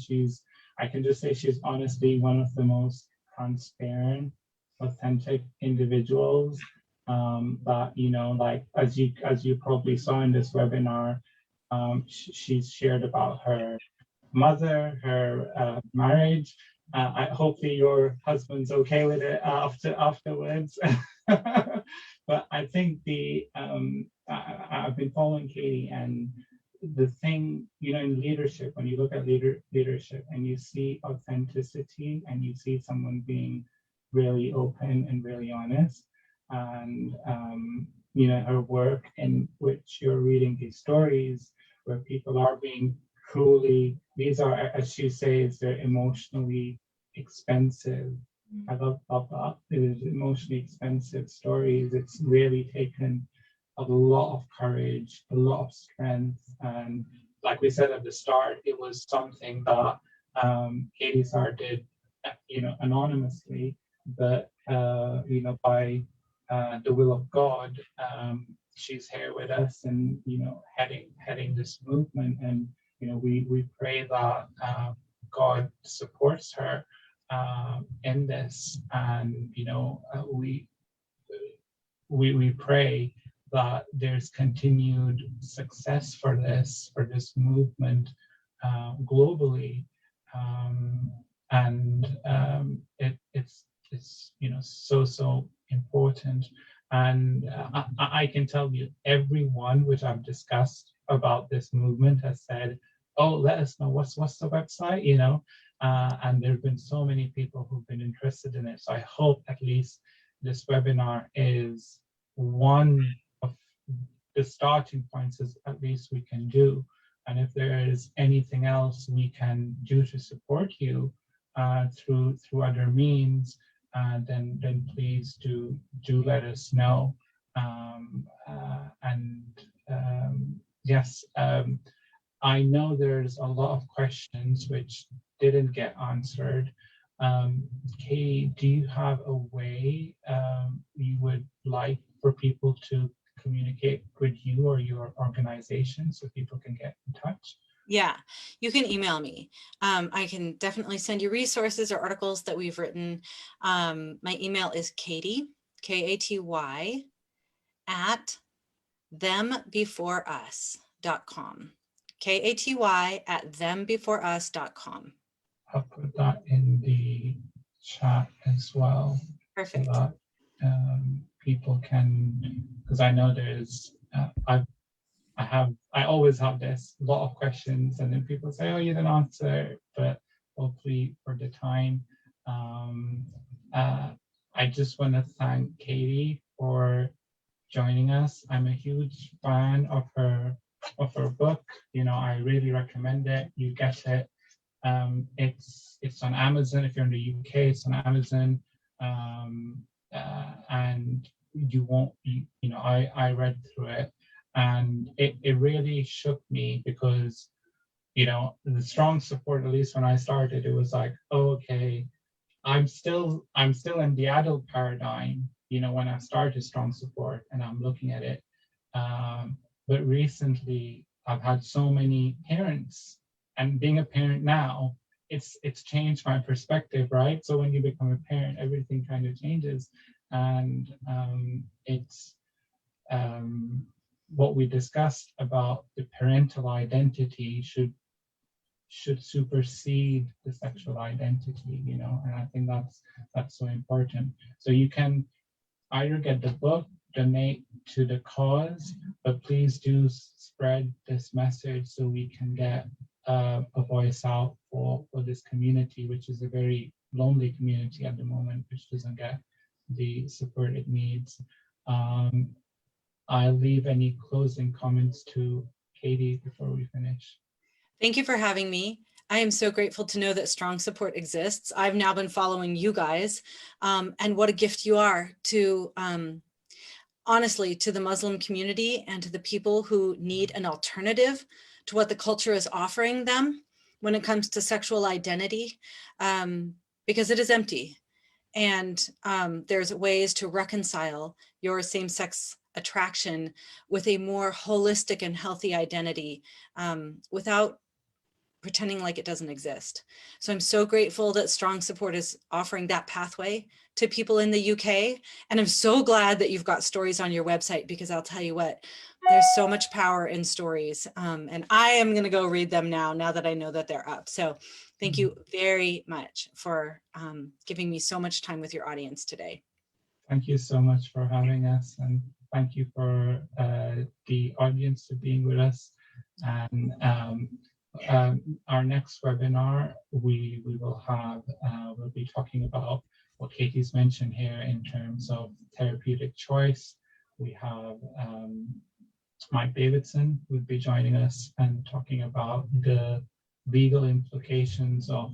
I can just say she's honestly one of the most transparent, authentic individuals that, like, as you probably saw in this webinar, she's shared about her mother, her marriage. Hopefully your husband's okay with it afterwards. But I think I've been following Katy, and the thing, in leadership, when you look at leadership and you see authenticity and you see someone being really open and really honest, and her work in which you're reading these stories where people are being cruelly, these are, as she says, they're emotionally expensive. I love that. It is emotionally expensive stories. It's really taken a lot of courage, a lot of strength. And like we said at the start, it was something that Katy started, anonymously, but, by the will of God, she's here with us, and, heading this movement. And, we pray that God supports her in this, and we pray that there's continued success for this movement globally, and it's so important. And I can tell you, everyone which I've discussed about this movement has said, "Oh, let us know what's the website," and there have been so many people who've been interested in it. So I hope at least this webinar is one of the starting points, is at least we can do. And if there is anything else we can do to support you through other means, then please do let us know. Yes, I know there's a lot of questions which didn't get answered. Katy, do you have a way you would like for people to communicate with you or your organization so people can get in touch? Yeah, you can email me. I can definitely send you resources or articles that we've written. My email is Katy, Katy, at thembeforeus.com. Katy@thembeforeus.com. I'll put that in the chat as well. Perfect. So that people can, because I know there's, I always have this lot of questions, and then people say, "Oh, you didn't answer," but hopefully for the time. I just want to thank Katy for joining us. I'm a huge fan of her book. I really recommend it. You get it. It's on Amazon. If you're in the UK, it's on Amazon. And you won't, I read through it, and it really shook me, because, the strong support, at least when I started, it was like, oh, okay, I'm still in the adult paradigm, when I started strong support, and I'm looking at it. But recently I've had so many parents, and being a parent now, it's changed my perspective, right? So when you become a parent, everything kind of changes, and it's what we discussed about the parental identity should supersede the sexual identity, you know, and I think that's so important. So you can either get the book, donate to the cause, but please do spread this message so we can get a voice out for this community, which is a very lonely community at the moment, which doesn't get the support it needs. I'll leave any closing comments to Katie before we finish. Thank you for having me. I am so grateful to know that strong support exists. I've now been following you guys, and what a gift you are to, honestly, to the Muslim community and to the people who need an alternative to what the culture is offering them when it comes to sexual identity, because it is empty. And there's ways to reconcile your same-sex attraction with a more holistic and healthy identity without pretending like it doesn't exist. So I'm so grateful that Strong Support is offering that pathway to people in the UK. And I'm so glad that you've got stories on your website, because I'll tell you what, there's so much power in stories. And I am going to go read them now that I know that they're up. So thank you very much for giving me so much time with your audience today. Thank you so much for having us, and thank you for the audience for being with us. And our next webinar, we will have, we'll be talking about what Katie's mentioned here in terms of therapeutic choice. We have Mike Davidson would be joining us and talking about the legal implications of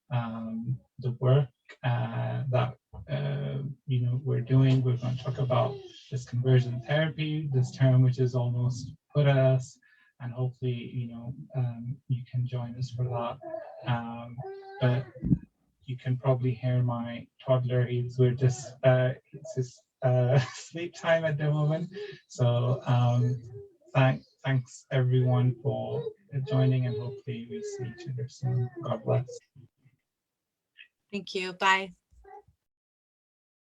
the work that you know, we're doing. We're going to talk about this conversion therapy, this term which is almost put at us, and hopefully, you know, you can join us for that. But you can probably hear my toddler. We're just it's his sleep time at the moment. So thanks everyone for joining, and hopefully we see each other soon. God bless. Thank you. Bye.